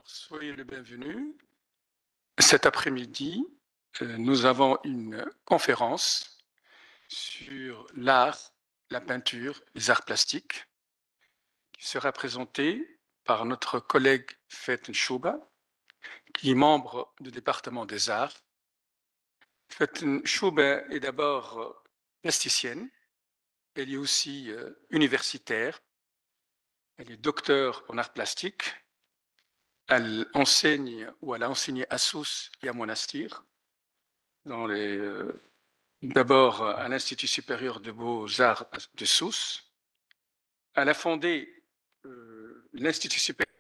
Alors, soyez le bienvenu. Cet après-midi, nous avons une conférence sur l'art, la peinture, les arts plastiques, qui sera présentée par notre collègue Faten Chouba, qui est membre du département des arts. Faten Chouba est d'abord plasticienne, elle est aussi universitaire, elle est docteure en arts plastiques, elle enseigne ou elle a enseigné à Sousse et à Monastir, d'abord à l'Institut supérieur de beaux-arts de Sousse. Elle a fondé l'Institut supérieur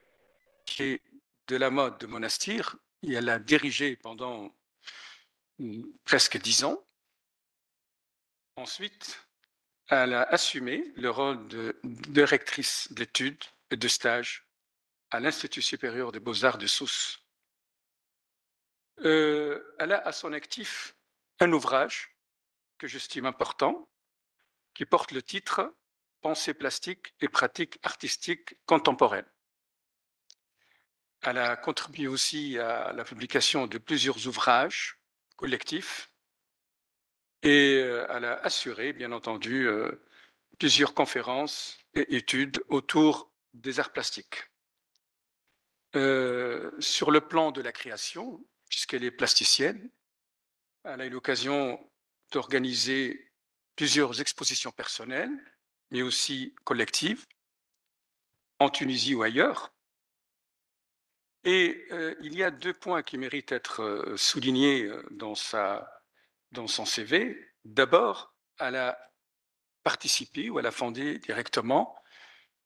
de la mode de Monastir et elle a dirigé pendant presque 10 ans. Ensuite, elle a assumé le rôle de directrice d'études et de stage à l'Institut supérieur des beaux-arts de Sousse. Elle a à son actif un ouvrage que j'estime important, qui porte le titre « Pensée plastique et pratiques artistiques contemporaines ». Elle a contribué aussi à la publication de plusieurs ouvrages collectifs et elle a assuré, bien entendu, plusieurs conférences et études autour des arts plastiques. Sur le plan de la création, puisqu'elle est plasticienne, elle a eu l'occasion d'organiser plusieurs expositions personnelles, mais aussi collectives, en Tunisie ou ailleurs. Et il y a 2 points qui méritent d'être soulignés dans son CV. D'abord, elle a participé ou elle a fondé directement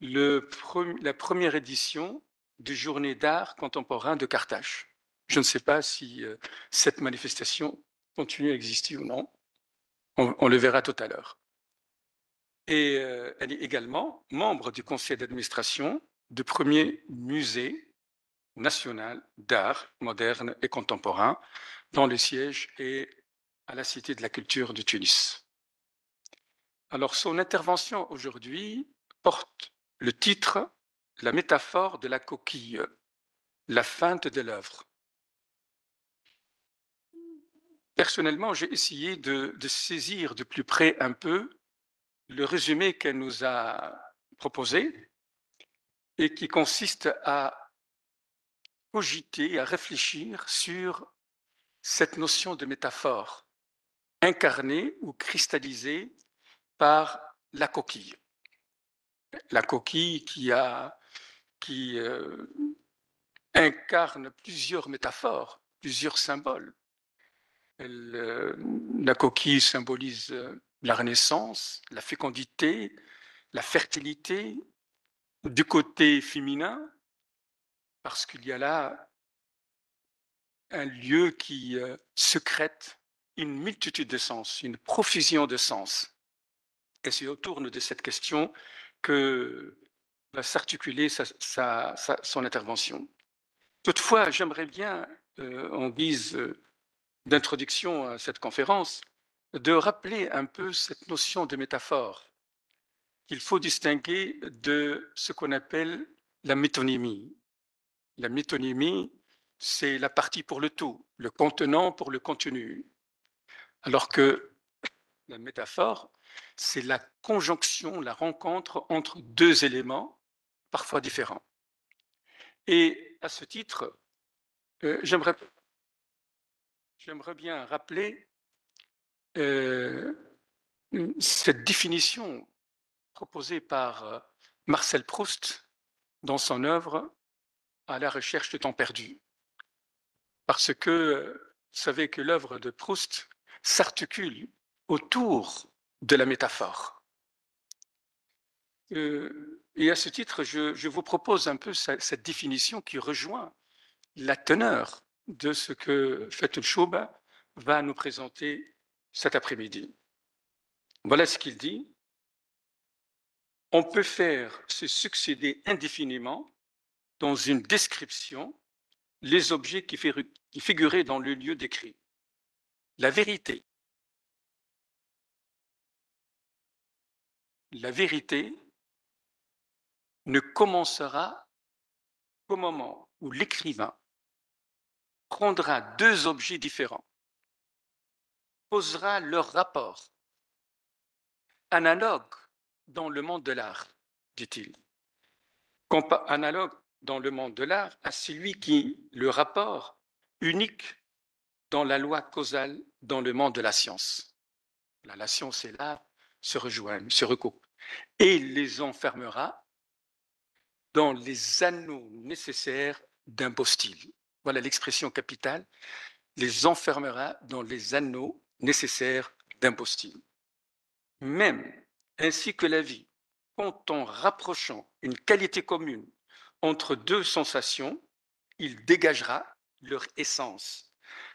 la première édition des Journées d'art contemporain de Carthage. Je ne sais pas si cette manifestation continue à exister ou non. On le verra tout à l'heure. Et elle est également membre du conseil d'administration du premier musée national d'art moderne et contemporain, dont le siège est à la Cité de la Culture de Tunis. Alors, son intervention aujourd'hui porte le titre « La métaphore de la coquille, la feinte de l'œuvre ». Personnellement, j'ai essayé de saisir de plus près un peu le résumé qu'elle nous a proposé et qui consiste à cogiter, à réfléchir sur cette notion de métaphore incarnée ou cristallisée par la coquille. La coquille qui incarne plusieurs métaphores, plusieurs symboles. La coquille symbolise la renaissance, la fécondité, la fertilité, du côté féminin, parce qu'il y a là un lieu qui secrète une multitude de sens, une profusion de sens. Et c'est autour de cette question que va s'articuler son intervention. Toutefois, j'aimerais bien, en guise d'introduction à cette conférence, de rappeler un peu cette notion de métaphore qu'il faut distinguer de ce qu'on appelle la métonymie. La métonymie, c'est la partie pour le tout, le contenant pour le contenu. Alors que la métaphore, c'est la conjonction, la rencontre entre 2 éléments, parfois différents. Et à ce titre, j'aimerais bien rappeler cette définition proposée par Marcel Proust dans son œuvre À la recherche de temps perdu. Parce que vous savez que l'œuvre de Proust s'articule autour de la métaphore. Et à ce titre, je vous propose un peu cette définition qui rejoint la teneur de ce que Fatul Chouba va nous présenter cet après-midi. Voilà ce qu'il dit. On peut faire se succéder indéfiniment dans une description les objets qui figuraient dans le lieu décrit. La vérité ne commencera qu'au moment où l'écrivain prendra deux objets différents, posera leur rapport, analogue dans le monde de l'art, dit-il, analogue dans le monde de l'art à celui qui le rapport unique dans la loi causale dans le monde de la science. Là, la science et l'art se rejoignent, se recoupent, et les enfermera dans les anneaux nécessaires d'un beau style. Voilà l'expression capitale, les enfermera dans les anneaux nécessaires d'un beau style. Même ainsi que la vie, quand en rapprochant une qualité commune entre deux sensations, il dégagera leur essence,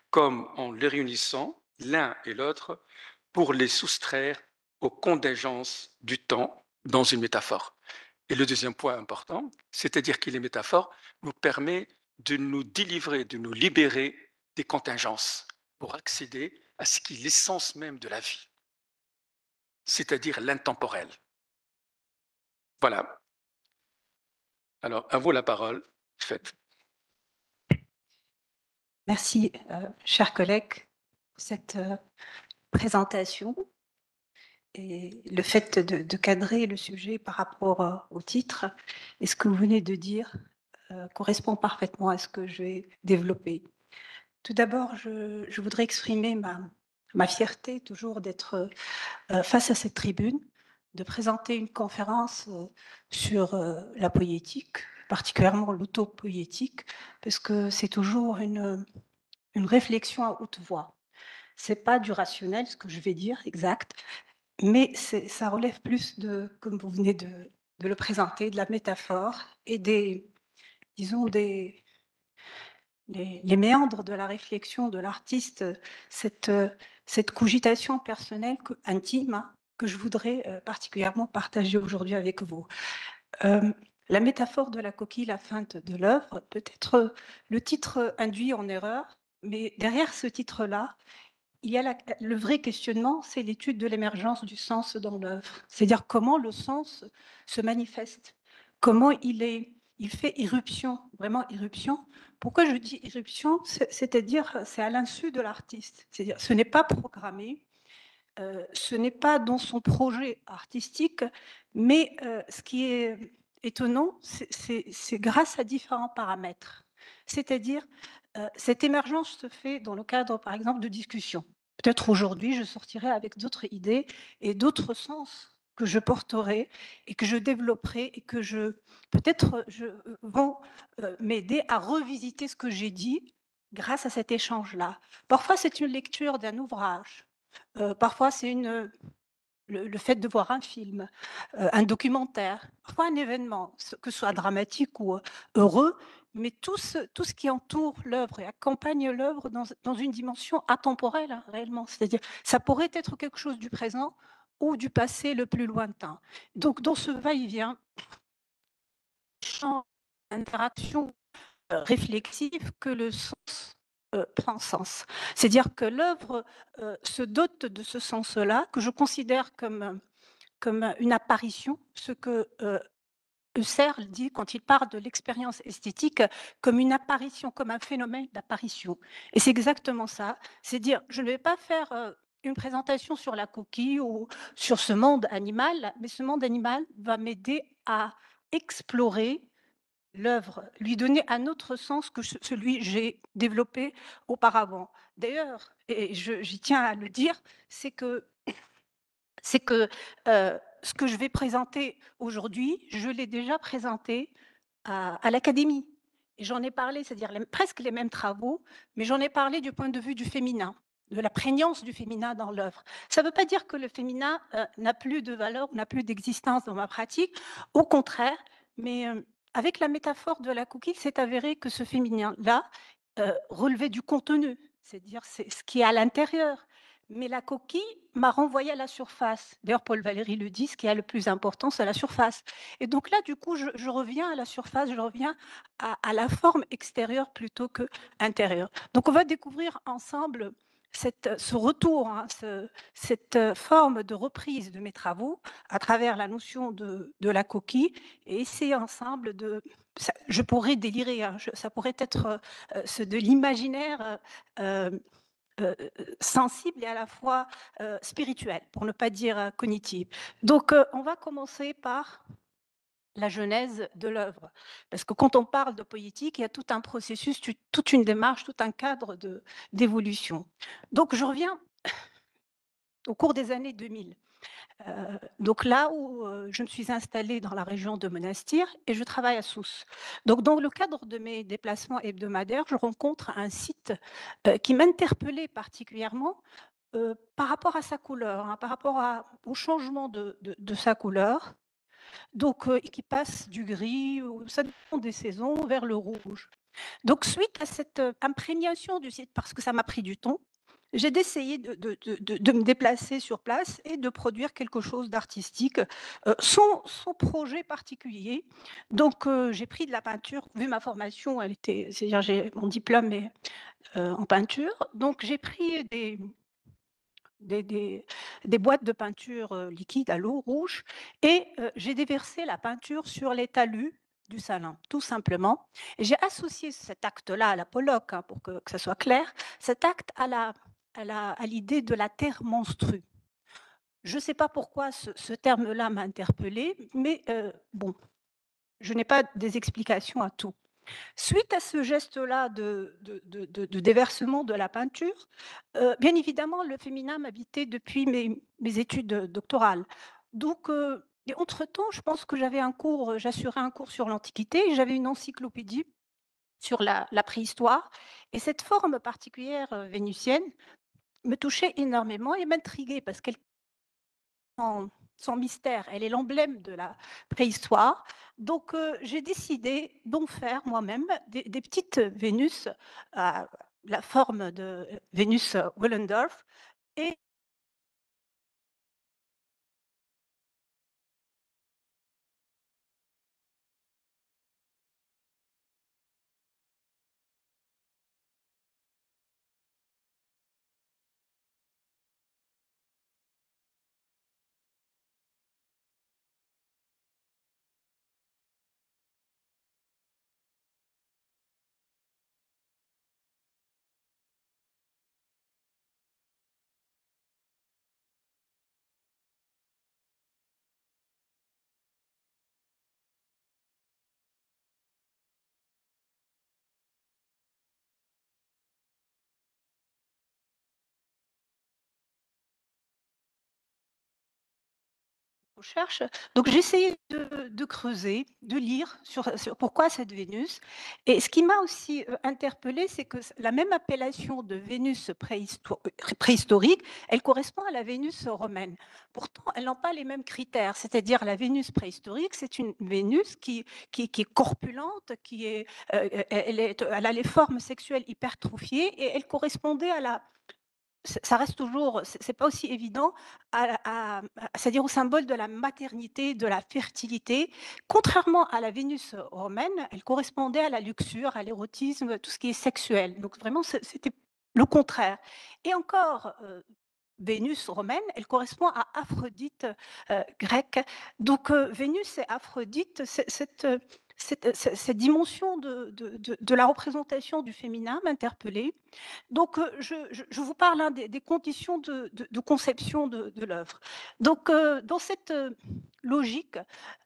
comme en les réunissant l'un et l'autre pour les soustraire aux contingences du temps dans une métaphore. Et le deuxième point important, c'est-à-dire que les métaphores nous permettent de nous délivrer, de nous libérer des contingences pour accéder à ce qui est l'essence même de la vie, c'est-à-dire l'intemporel. Voilà. Alors, à vous la parole. Faites. Merci, chers collègues, pour cette présentation et le fait de cadrer le sujet par rapport au titre. Et ce que vous venez de dire correspond parfaitement à ce que je vais développer. Tout d'abord, je voudrais exprimer ma fierté toujours d'être face à cette tribune, de présenter une conférence sur la poétique, particulièrement l'autopoétique, parce que c'est toujours une réflexion à haute voix. C'est pas du rationnel, ce que je vais dire, exact, mais ça relève plus de, comme vous venez de le présenter, de la métaphore et les méandres de la réflexion de l'artiste, cette cogitation personnelle, intime, hein, que je voudrais particulièrement partager aujourd'hui avec vous. La métaphore de la coquille, la feinte de l'œuvre, peut-être le titre induit en erreur, mais derrière ce titre-là, il y a le vrai questionnement, c'est l'étude de l'émergence du sens dans l'œuvre. C'est-à-dire comment le sens se manifeste, comment il fait irruption, vraiment irruption. Pourquoi je dis irruption? C'est-à-dire, c'est à l'insu de l'artiste. C'est-à-dire, ce n'est pas programmé, ce n'est pas dans son projet artistique, mais ce qui est étonnant, c'est grâce à différents paramètres. C'est-à-dire, cette émergence se fait dans le cadre, par exemple, de discussions. Peut-être aujourd'hui, je sortirai avec d'autres idées et d'autres sens que je porterai et que je développerai et que peut-être vont m'aider à revisiter ce que j'ai dit grâce à cet échange-là. Parfois, c'est une lecture d'un ouvrage. Parfois, c'est le fait de voir un film, un documentaire, parfois un événement, que ce soit dramatique ou heureux, mais tout ce qui entoure l'œuvre et accompagne l'œuvre dans une dimension atemporelle, hein, réellement. C'est-à-dire, ça pourrait être quelque chose du présent ou du passé le plus lointain. Donc, dans ce va-et-vient, champ d'interaction réflexive que le sens prend sens. C'est-à-dire que l'œuvre se dote de ce sens-là, que je considère comme une apparition, ce que Husserl dit quand il parle de l'expérience esthétique comme une apparition, comme un phénomène d'apparition. Et c'est exactement ça, c'est dire, je ne vais pas faire une présentation sur la coquille ou sur ce monde animal, mais ce monde animal va m'aider à explorer l'œuvre, lui donner un autre sens que celui que j'ai développé auparavant. D'ailleurs, et j'y tiens à le dire, c'est que ce que je vais présenter aujourd'hui, je l'ai déjà présenté à l'Académie. Et j'en ai parlé, c'est-à-dire presque les mêmes travaux, mais j'en ai parlé du point de vue du féminin, de la prégnance du féminin dans l'œuvre. Ça ne veut pas dire que le féminin n'a plus de valeur, n'a plus d'existence dans ma pratique, au contraire, mais avec la métaphore de la coquille, c'est avéré que ce féminin-là relevait du contenu, c'est-à-dire c'est ce qui est à l'intérieur. Mais la coquille m'a renvoyé à la surface. D'ailleurs, Paul Valéry le dit, ce qui est le plus important, c'est la surface. Et donc là, du coup, je reviens à la surface, je reviens à la forme extérieure plutôt que intérieure. Donc on va découvrir ensemble ce retour, hein, cette forme de reprise de mes travaux à travers la notion de la coquille et essayer ensemble je pourrais délirer, hein, ça pourrait être de l'imaginaire sensible et à la fois spirituel, pour ne pas dire cognitive. Donc, on va commencer par la genèse de l'œuvre. Parce que quand on parle de poétique, il y a tout un processus, toute une démarche, tout un cadre d'évolution. Donc je reviens au cours des années 2000. Donc là où je me suis installée dans la région de Monastir et je travaille à Sousse. Donc dans le cadre de mes déplacements hebdomadaires, je rencontre un site qui m'interpellait particulièrement par rapport à sa couleur, hein, par rapport au changement de sa couleur, donc qui passe du gris, ça dépend des saisons, vers le rouge. Donc suite à cette imprégnation du site, parce que ça m'a pris du temps, j'ai d'essayer de me déplacer sur place et de produire quelque chose d'artistique sans projet particulier. Donc j'ai pris de la peinture, vu ma formation, c'est-à-dire j'ai mon diplôme est en peinture, donc j'ai pris des boîtes de peinture liquide à l'eau rouge et j'ai déversé la peinture sur les talus du salon, tout simplement. Et j'ai associé cet acte-là à la Pollock, hein, pour que ça soit clair, cet acte à l'idée de la terre menstrue. Je ne sais pas pourquoi ce terme-là m'a interpellée, mais bon, je n'ai pas des explications à tout. Suite à ce geste-là de déversement de la peinture, bien évidemment, le féminin m'habitait depuis mes études doctorales. Donc, et entre-temps, je pense que j'assurais un cours sur l'Antiquité et j'avais une encyclopédie sur la préhistoire. Et cette forme particulière vénusienne me touchait énormément et m'intriguait parce qu'elle son mystère, elle est l'emblème de la préhistoire. Donc, j'ai décidé d'en faire moi-même des petites Vénus, à la forme de Vénus Willendorf. Et recherche. Donc j'ai essayé de creuser, de lire sur pourquoi cette Vénus. Et ce qui m'a aussi interpellée, c'est que la même appellation de Vénus préhistorique, elle correspond à la Vénus romaine. Pourtant, elles n'ont pas les mêmes critères. C'est-à-dire la Vénus préhistorique, c'est une Vénus qui est corpulente, elle a les formes sexuelles hypertrophiées et elle correspondait à la ça reste toujours, c'est pas aussi évident, c'est-à-dire au symbole de la maternité, de la fertilité. Contrairement à la Vénus romaine, elle correspondait à la luxure, à l'érotisme, tout ce qui est sexuel. Donc vraiment, c'était le contraire. Et encore, Vénus romaine, elle correspond à Aphrodite grecque. Donc Vénus et Aphrodite, cette dimension de la représentation du féminin m'interpellait. Donc je vous parle hein, des conditions de conception de l'œuvre. Donc dans cette logique,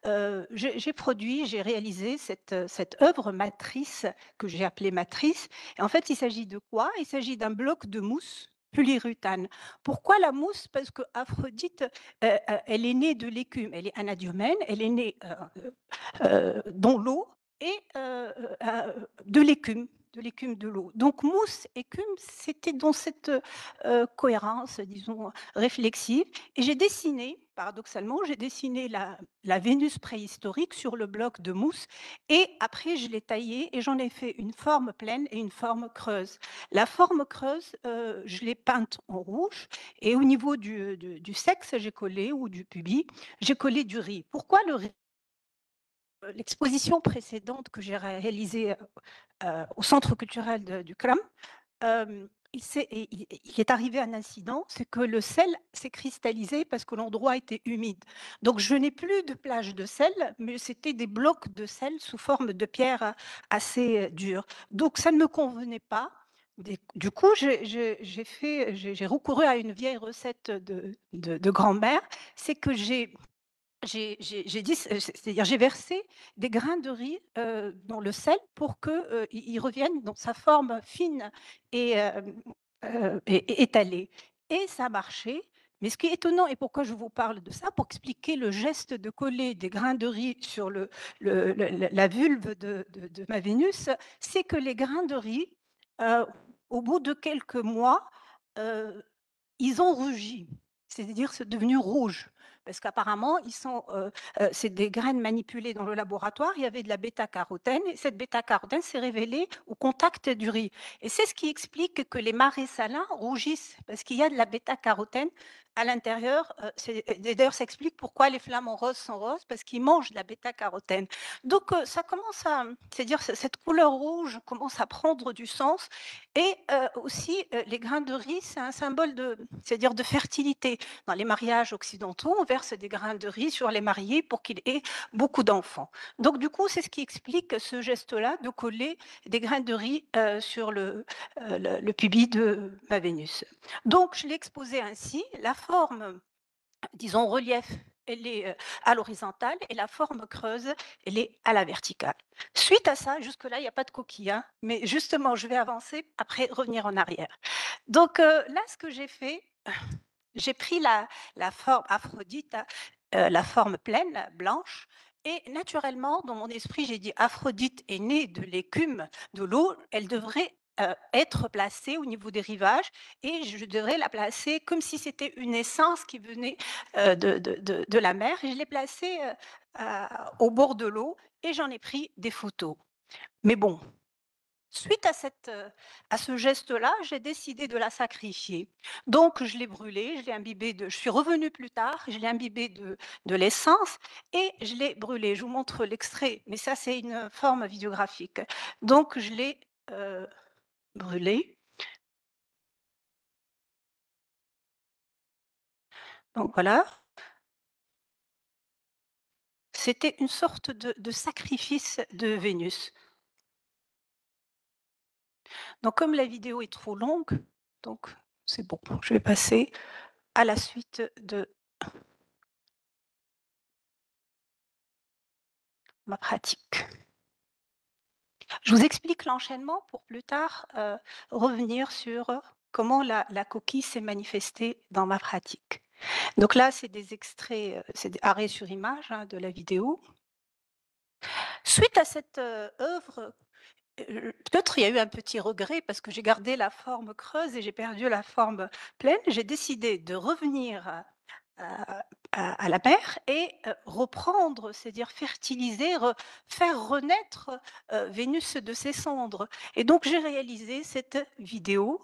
j'ai réalisé cette œuvre matrice que j'ai appelée matrice. Et en fait, il s'agit de quoi? Il s'agit d'un bloc de mousse polyuréthane. Pourquoi la mousse? Parce que Aphrodite, elle est née de l'écume, elle est anadiomène, elle est née dans l'eau et de l'écume de l'eau. Donc mousse, écume, c'était dans cette cohérence, disons, réflexive. Et j'ai dessiné, paradoxalement, la Vénus préhistorique sur le bloc de mousse. Et après, je l'ai taillée et j'en ai fait une forme pleine et une forme creuse. La forme creuse, je l'ai peinte en rouge. Et au niveau du sexe, j'ai collé, ou du pubis, j'ai collé du riz. Pourquoi le riz? L'exposition précédente que j'ai réalisée au Centre culturel du CRAM il est arrivé un incident, c'est que le sel s'est cristallisé parce que l'endroit était humide. Donc je n'ai plus de plage de sel, mais c'était des blocs de sel sous forme de pierres assez dures. Donc ça ne me convenait pas. Du coup, j'ai recouru à une vieille recette de grand-mère, c'est que j'ai dit, c'est-à-dire j'ai versé des grains de riz, dans le sel pour que, il revienne dans sa forme fine et et étalée, et ça a marché. Mais ce qui est étonnant et pourquoi je vous parle de ça, pour expliquer le geste de coller des grains de riz sur la vulve de ma Vénus, c'est que les grains de riz, heu, au bout de quelques mois, heu, ils ont rougi, c'est-à-dire c'est devenu rouge. Parce qu'apparemment, c'est des graines manipulées dans le laboratoire, il y avait de la bêta-carotène et cette bêta-carotène s'est révélée au contact du riz. Et c'est ce qui explique que les marais salins rougissent, parce qu'il y a de la bêta-carotène à l'intérieur. Et d'ailleurs, ça explique pourquoi les flamants roses sont roses, parce qu'ils mangent de la bêta-carotène. Donc, ça commence à, c'est-à-dire cette couleur rouge commence à prendre du sens. Et aussi, les grains de riz, c'est un symbole c'est-à-dire de fertilité. Dans les mariages occidentaux, on verse des grains de riz sur les mariés pour qu'ils aient beaucoup d'enfants. Donc, du coup, c'est ce qui explique ce geste-là de coller des grains de riz sur le pubis de ma Vénus. Donc, je l'ai exposé ainsi. La forme, disons, relief, elle est à l'horizontale et la forme creuse, elle est à la verticale. Suite à ça, jusque-là, il n'y a pas de coquille, hein, mais justement, je vais avancer, après revenir en arrière. Donc là, ce que j'ai fait, j'ai pris la forme Aphrodite, la forme pleine, blanche, et naturellement, dans mon esprit, j'ai dit Aphrodite est née de l'écume, de l'eau, elle devrait être placée au niveau des rivages, et je devrais la placer comme si c'était une essence qui venait de la mer, et je l'ai placée au bord de l'eau, et j'en ai pris des photos. Mais bon, suite à ce geste-là, j'ai décidé de la sacrifier. Donc je l'ai brûlée, je suis revenue plus tard, je l'ai imbibée de l'essence et je l'ai brûlée. Je vous montre l'extrait, mais ça c'est une forme vidéographique. Donc je l'ai brûlée. Donc voilà. C'était une sorte de sacrifice de Vénus. Donc comme la vidéo est trop longue, donc c'est bon, je vais passer à la suite de ma pratique. Je vous explique l'enchaînement pour plus tard revenir sur comment la coquille s'est manifestée dans ma pratique. Donc là, c'est des extraits, c'est des arrêts sur image hein, de la vidéo. Suite à cette œuvre, peut-être il y a eu un petit regret parce que j'ai gardé la forme creuse et j'ai perdu la forme pleine. J'ai décidé de revenir à la mer et reprendre, c'est-à-dire fertiliser, faire renaître Vénus de ses cendres. Et donc j'ai réalisé cette vidéo.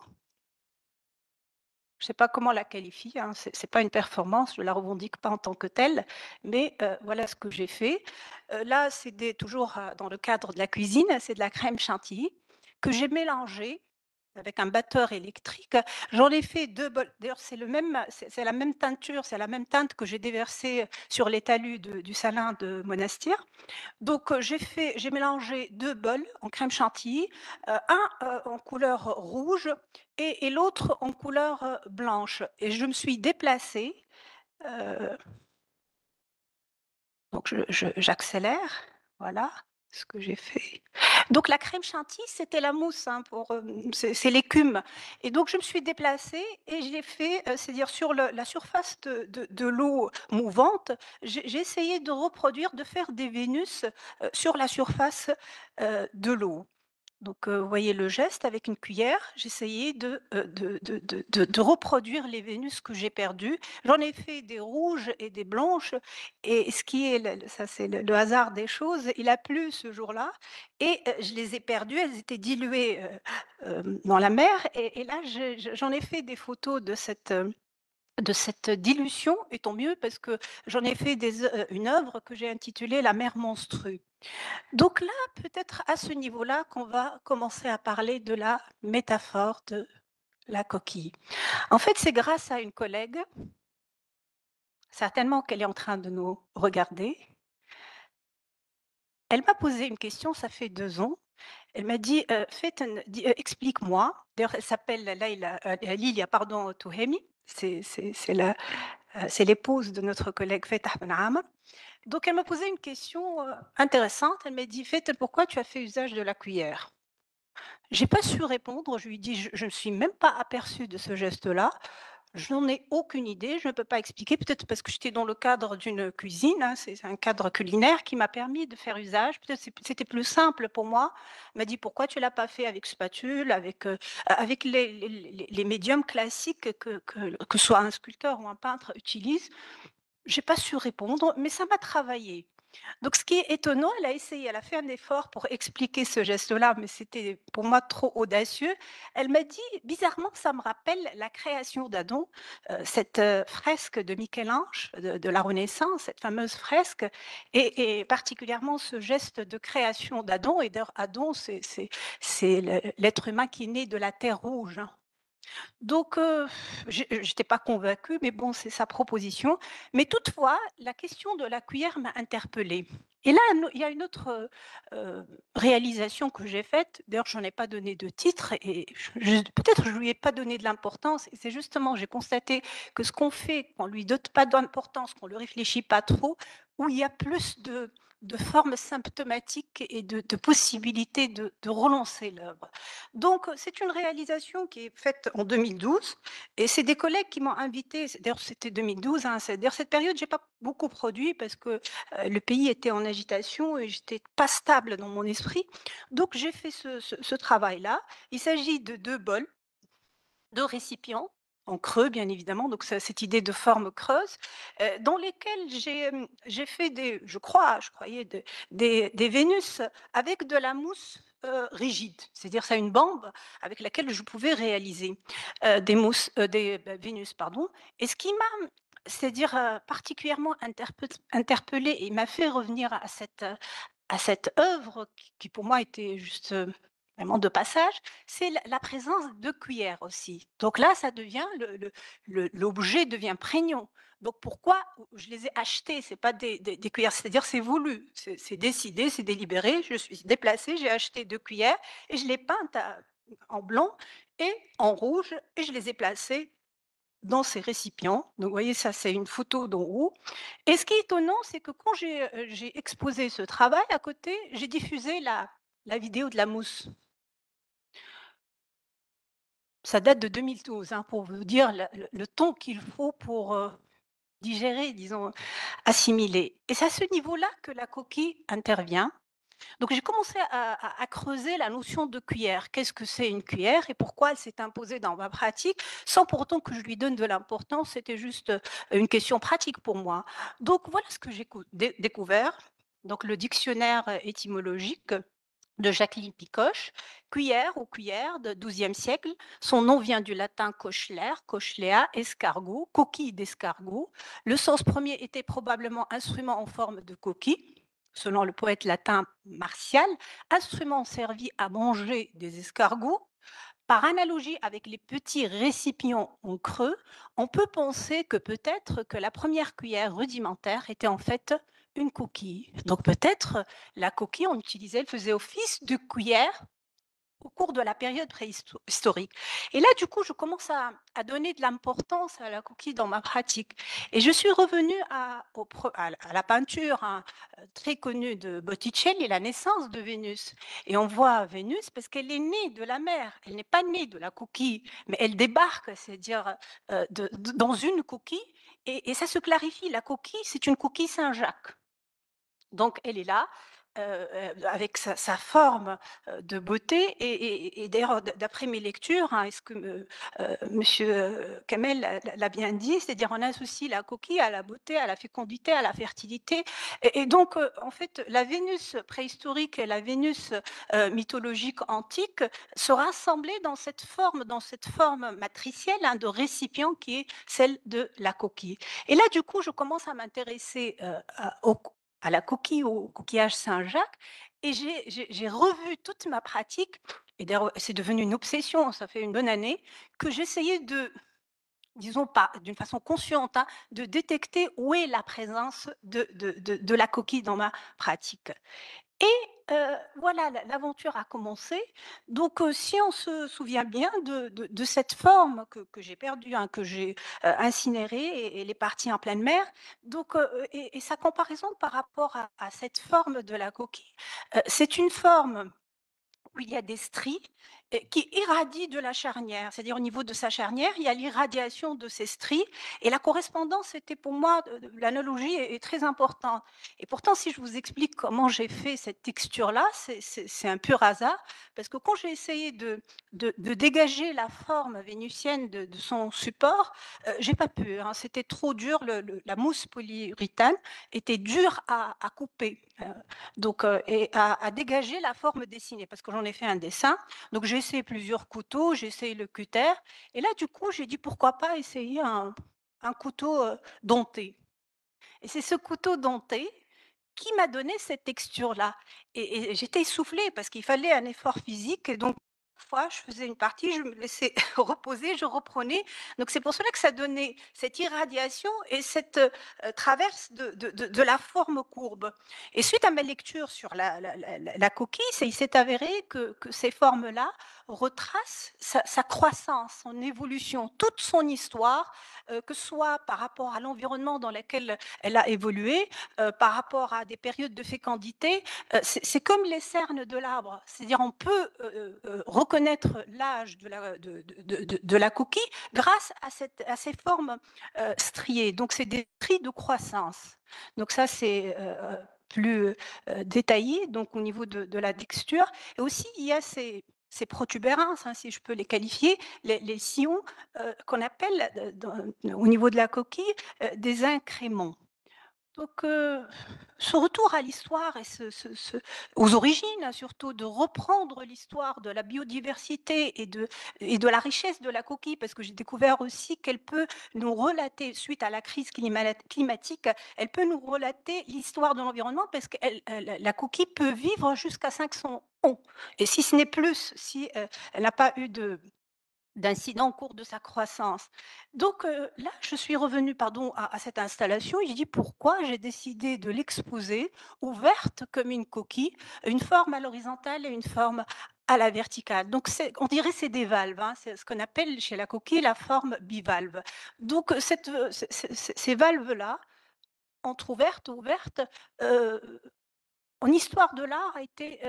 Je ne sais pas comment la qualifier, hein, ce n'est pas une performance, je ne la revendique pas en tant que telle, mais voilà ce que j'ai fait. Là, c'est toujours dans le cadre de la cuisine, c'est de la crème chantilly que j'ai mélangée avec un batteur électrique. J'en ai fait 2 bols. D'ailleurs, c'est la même teinture, c'est la même teinte que j'ai déversée sur les talus du Salin de Monastir. Donc, j'ai mélangé 2 bols en crème chantilly, un en couleur rouge et l'autre en couleur blanche. Et je me suis déplacée. Donc, j'accélère. Voilà ce que j'ai fait. Donc, la crème chantilly, c'était la mousse, hein, c'est l'écume. Et donc, je me suis déplacée et j'ai fait, c'est-à-dire sur la surface de l'eau mouvante, j'ai essayé de reproduire, de faire des Vénus sur la surface de l'eau. Donc, vous voyez le geste avec une cuillère, j'essayais de reproduire les Vénus que j'ai perdues. J'en ai fait des rouges et des blanches, et ce qui est, ça c'est le hasard des choses, il a plu ce jour-là, et je les ai perdues, elles étaient diluées dans la mer, et là j'en ai fait des photos de cette dilution, et tant mieux parce que j'en ai fait une œuvre que j'ai intitulée La mer monstrue. Donc là, peut-être à ce niveau-là qu'on va commencer à parler de la métaphore de la coquille. En fait, c'est grâce à une collègue, certainement qu'elle est en train de nous regarder. Elle m'a posé une question, ça fait 2 ans. Elle m'a dit, «Explique-moi». D'ailleurs, elle s'appelle Lilia, pardon, Touhemi. C'est l'épouse de notre collègue Fatah Ben Amr. Donc elle m'a posé une question, intéressante. Elle m'a dit: «Faith, pourquoi tu as fait usage de la cuillère?» J'ai pas su répondre. Je lui ai dit: «Je ne me suis même pas aperçue de ce geste-là. Je n'en ai aucune idée, je ne peux pas expliquer, peut-être parce que j'étais dans le cadre d'une cuisine, hein, c'est un cadre culinaire qui m'a permis de faire usage. Peut-être c'était plus simple pour moi. Elle m'a dit: «Pourquoi tu l'as pas fait avec spatule, avec les médiums classiques que soit un sculpteur ou un peintre utilise?» J'ai pas su répondre, mais ça m'a travaillé. Donc ce qui est étonnant, elle a essayé, elle a fait un effort pour expliquer ce geste-là, mais c'était pour moi trop audacieux. Elle m'a dit: «Bizarrement, ça me rappelle la création d'Adon», cette, fresque de Michel-Ange de la Renaissance, cette fameuse fresque et particulièrement ce geste de création d'Adon et d'ailleurs Adon, c'est l'être humain qui est né de la terre rouge, hein. Donc, j'étais pas convaincue, mais bon, c'est sa proposition. Mais toutefois, la question de la cuillère m'a interpellée. Et là, il y a une autre, réalisation que j'ai faite. D'ailleurs, j'en ai pas donné de titre et peut-être je lui ai pas donné de l'importance et c'est justement, j'ai constaté que ce qu'on fait, qu'on lui donne pas d'importance, qu'on le réfléchit pas trop, où il y a plus de formes symptomatiques et de possibilités de relancer l'œuvre. Donc, c'est une réalisation qui est faite en 2012 et c'est des collègues qui m'ont invitée, d'ailleurs c'était 2012, hein, d'ailleurs cette période, j'ai pas beaucoup produit parce que le pays était en agitation et j'étais pas stable dans mon esprit. Donc j'ai fait ce travail-là. Il s'agit de 2 bols, 2 récipients en creux bien évidemment, donc cette idée de forme creuse, dans lesquels j'ai fait je croyais des Vénus avec de la mousse, rigide. C'est-à-dire c'est une bande avec laquelle je pouvais réaliser, des Vénus, pardon. Et ce qui m'a, c'est-à-dire, particulièrement interpellée et m'a fait revenir à cette œuvre qui pour moi était juste, vraiment de passage, c'est la présence de cuillères aussi. Donc là, ça devient l'objet devient prégnant. Donc pourquoi je les ai achetées, c'est pas des cuillères, c'est-à-dire c'est voulu, c'est décidé, c'est délibéré. Je suis déplacée, j'ai acheté 2 cuillères et je les peintes en blanc et en rouge et je les ai placées dans ces récipients. Donc vous voyez, ça c'est une photo d'en haut. Et ce qui est étonnant, c'est que quand j'ai exposé ce travail, à côté, j'ai diffusé la vidéo de la mousse. Ça date de 2012, hein, pour vous dire le temps qu'il faut pour, digérer, disons, assimiler. Et c'est à ce niveau-là que la coquille intervient. Donc j'ai commencé à creuser la notion de cuillère. Qu'est-ce que c'est une cuillère et pourquoi elle s'est imposée dans ma pratique, sans pour autant que je lui donne de l'importance, c'était juste, une question pratique pour moi. Donc voilà ce que j'ai découvert. Donc le dictionnaire étymologique de Jacqueline Picoche, cuillère ou cuillère de XIIe siècle. Son nom vient du latin cochler, cochlea, escargot, coquille d'escargot. Le sens premier était probablement instrument en forme de coquille, selon le poète latin Martial, instrument servi à manger des escargots. Par analogie avec les petits récipients en creux, on peut penser que peut-être que la première cuillère rudimentaire était en fait une coquille. Donc peut-être la coquille, on utilisait, elle faisait office de cuillère au cours de la période préhistorique. Et là, du coup, je commence à donner de l'importance à la coquille dans ma pratique. Et je suis revenue à la peinture, hein, très connue de Botticelli, la naissance de Vénus. Et on voit Vénus parce qu'elle est née de la mer. Elle n'est pas née de la coquille, mais elle débarque, c'est-à-dire dans une coquille. Et ça se clarifie. La coquille, c'est une coquille Saint-Jacques. Donc elle est là, avec sa forme, de beauté et d'ailleurs d'après mes lectures, hein, est-ce que monsieur, Kamel l'a bien dit, c'est-à-dire on associe la coquille à la beauté, à la fécondité, à la fertilité et donc en fait la Vénus préhistorique et la Vénus, mythologique antique se rassemblaient dans cette forme matricielle, hein, de récipient qui est celle de la coquille. Et là du coup je commence à m'intéresser, à la coquille, au coquillage Saint-Jacques et j'ai revu toute ma pratique et d'ailleurs, c'est devenu une obsession, ça fait une bonne année, que j'essayais de, disons pas d'une façon consciente, hein, de détecter où est la présence de la coquille dans ma pratique. Et voilà, l'aventure a commencé. Donc, si on se souvient bien de cette forme que j'ai perdue, hein, que j'ai, incinérée et elle est partie en pleine mer. Donc, et sa comparaison par rapport à cette forme de la coquille, c'est une forme où il y a des stries qui irradient de la charnière. C'est-à-dire au niveau de sa charnière, il y a l'irradiation de ces stries et la correspondance était pour moi, l'analogie est très importante. Et pourtant, si je vous explique comment j'ai fait cette texture-là, c'est un pur hasard, parce que quand j'ai essayé de dégager la forme vénusienne de son support, j'ai pas pu, hein, c'était trop dur, la mousse polyuréthane était dure à couper. Donc, et à dégager la forme dessinée, parce que j'en ai fait un dessin. Donc, j'ai essayé plusieurs couteaux, j'ai essayé le cutter. Et là, du coup, j'ai dit pourquoi pas essayer un couteau denté. Et c'est ce couteau denté qui m'a donné cette texture-là. Et j'étais essoufflée parce qu'il fallait un effort physique. Et donc, fois, je faisais une partie, je me laissais reposer, je reprenais. Donc, c'est pour cela que ça donnait cette irradiation et cette traverse de la forme courbe. Et suite à ma lecture sur la coquille, il s'est avéré que ces formes-là retracent sa croissance, son évolution, toute son histoire, que ce soit par rapport à l'environnement dans lequel elle a évolué, par rapport à des périodes de fécondité. C'est comme les cernes de l'arbre, c'est-à-dire on peut reconnaître l'âge de la coquille grâce à ces formes striées. Donc c'est des stries de croissance. Donc ça c'est plus détaillé, donc au niveau de la texture. Et aussi il y a ces protubérances, hein, si je peux les qualifier, les sillons qu'on appelle au niveau de la coquille des incréments. Donc, ce retour à l'histoire et aux origines, hein, surtout, de reprendre l'histoire de la biodiversité et de la richesse de la coquille, parce que j'ai découvert aussi qu'elle peut nous relater, suite à la crise climatique, elle peut nous relater l'histoire de l'environnement, parce que la coquille peut vivre jusqu'à 500 ans. Et si ce n'est plus, si elle n'a pas eu d'incidents au cours de sa croissance. Donc là, je suis revenue pardon, à cette installation et j'ai dit pourquoi j'ai décidé de l'exposer ouverte comme une coquille, une forme à l'horizontale et une forme à la verticale. Donc on dirait c'est des valves, hein, c'est ce qu'on appelle chez la coquille la forme bivalve. Donc ces valves-là, entrouvertes, ouvertes, en histoire de l'art a été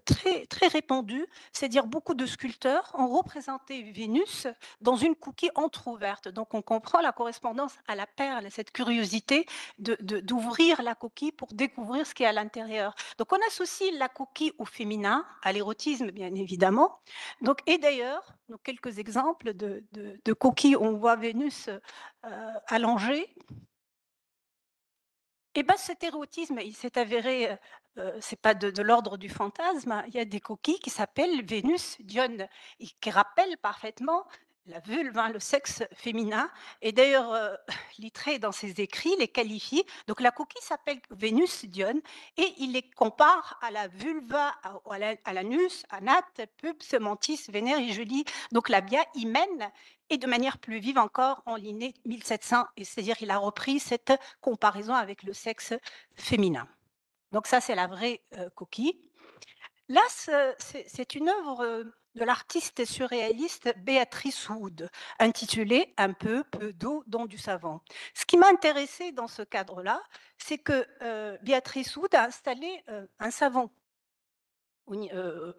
très, très répandue, c'est-à-dire beaucoup de sculpteurs ont représenté Vénus dans une coquille entrouverte. Donc on comprend la correspondance à la perle, cette curiosité d'ouvrir la coquille pour découvrir ce qui est à l'intérieur. Donc on associe la coquille au féminin, à l'érotisme bien évidemment. Donc, et d'ailleurs, quelques exemples de coquilles où on voit Vénus allongée. Et ben, cet érotisme, il s'est avéré, c'est pas de l'ordre du fantasme, hein. Il y a des coquilles qui s'appellent Vénus Dione et qui rappellent parfaitement la vulve, hein, le sexe féminin. Et d'ailleurs, Littré, dans ses écrits, les qualifie. Donc la coquille s'appelle Vénus Dione et il les compare à la vulva, à l'anus, anat, pubs, mantis, vénère et Julie, donc labia, hymen, et de manière plus vive encore en Linné 1700, et c'est-à-dire il a repris cette comparaison avec le sexe féminin. Donc ça, c'est la vraie coquille. Là, c'est une œuvre de l'artiste surréaliste Béatrice Wood, intitulée Un peu d'eau dans du savon. Ce qui m'a intéressé dans ce cadre-là, c'est que Béatrice Wood a installé un savon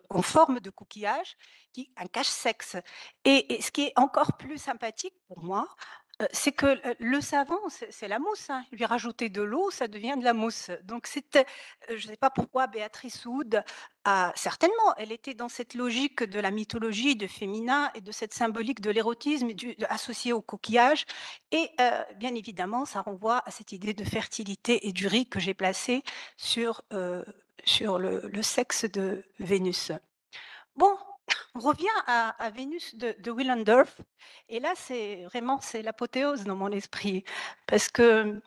en forme de coquillage, un cache-sexe. Et ce qui est encore plus sympathique pour moi, c'est que le savon, c'est la mousse, hein. Lui rajouter de l'eau, ça devient de la mousse. Donc je ne sais pas pourquoi Béatrice Wood a certainement, elle était dans cette logique de la mythologie, de féminin et de cette symbolique de l'érotisme associé au coquillage. Et bien évidemment, ça renvoie à cette idée de fertilité et du riz que j'ai placé sur le sexe de Vénus. Bon, on revient à Vénus de Willendorf, et là, c'est l'apothéose dans mon esprit, parce que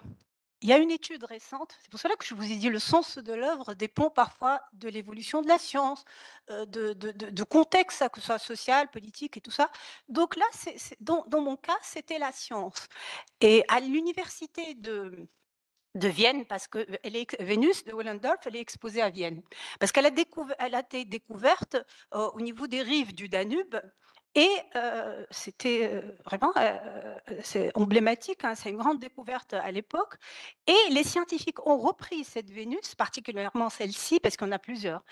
il y a une étude récente, c'est pour cela que je vous ai dit le sens de l'œuvre dépend parfois de l'évolution de la science, de contexte, ça, que ce soit social, politique et tout ça. Donc là, dans mon cas, c'était la science. Et à l'université de Vienne, parce que Vénus de Willendorf, elle est exposée à Vienne, parce qu'elle elle a été découverte au niveau des rives du Danube. Et c'était vraiment c'est emblématique, hein, c'est une grande découverte à l'époque. Et les scientifiques ont repris cette Vénus, particulièrement celle-ci, parce qu'on a plusieurs.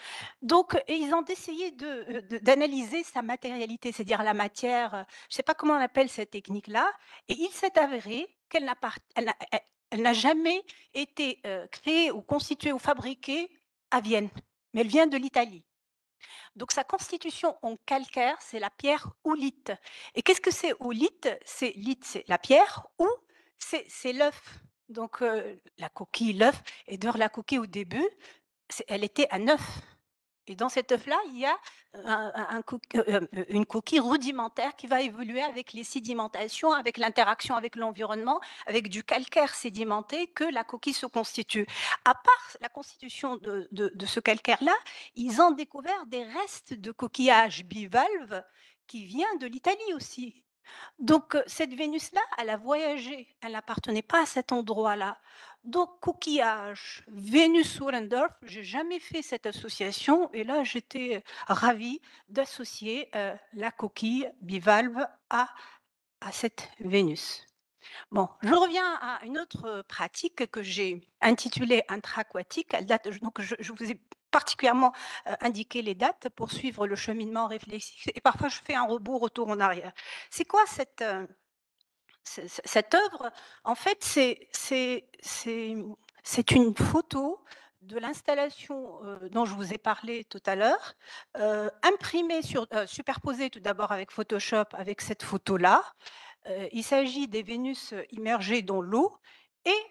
Donc, et ils ont essayé d'analyser sa matérialité, c'est-à-dire la matière, je ne sais pas comment on appelle cette technique-là, et il s'est avéré qu'elle n'a jamais été créée ou constituée ou fabriquée à Vienne, mais elle vient de l'Italie. Donc sa constitution en calcaire, c'est la pierre oolite. Et qu'est-ce que c'est oolite? C'est la pierre, ou c'est l'œuf. Donc la coquille, l'œuf, et d'ailleurs la coquille au début, elle était un œuf. Et dans cet œuf-là, il y a une coquille rudimentaire qui va évoluer avec les sédimentations, avec l'interaction avec l'environnement, avec du calcaire sédimenté que la coquille se constitue. À part la constitution de ce calcaire-là, ils ont découvert des restes de coquillages bivalves qui viennent de l'Italie aussi. Donc, cette Vénus-là, elle a voyagé, elle n'appartenait pas à cet endroit-là. Donc, coquillage, Vénus-Willendorf, je n'ai jamais fait cette association, et là, j'étais ravie d'associer la coquille bivalve à cette Vénus. Bon, je reviens à une autre pratique que j'ai intitulée intra-aquatique. Donc, je vous ai particulièrement indiqué les dates pour suivre le cheminement réflexif, et parfois je fais un retour en arrière. C'est quoi cette œuvre? En fait, c'est une photo de l'installation dont je vous ai parlé tout à l'heure, imprimée superposée tout d'abord avec Photoshop, avec cette photo-là. Il s'agit des Vénus immergées dans l'eau, et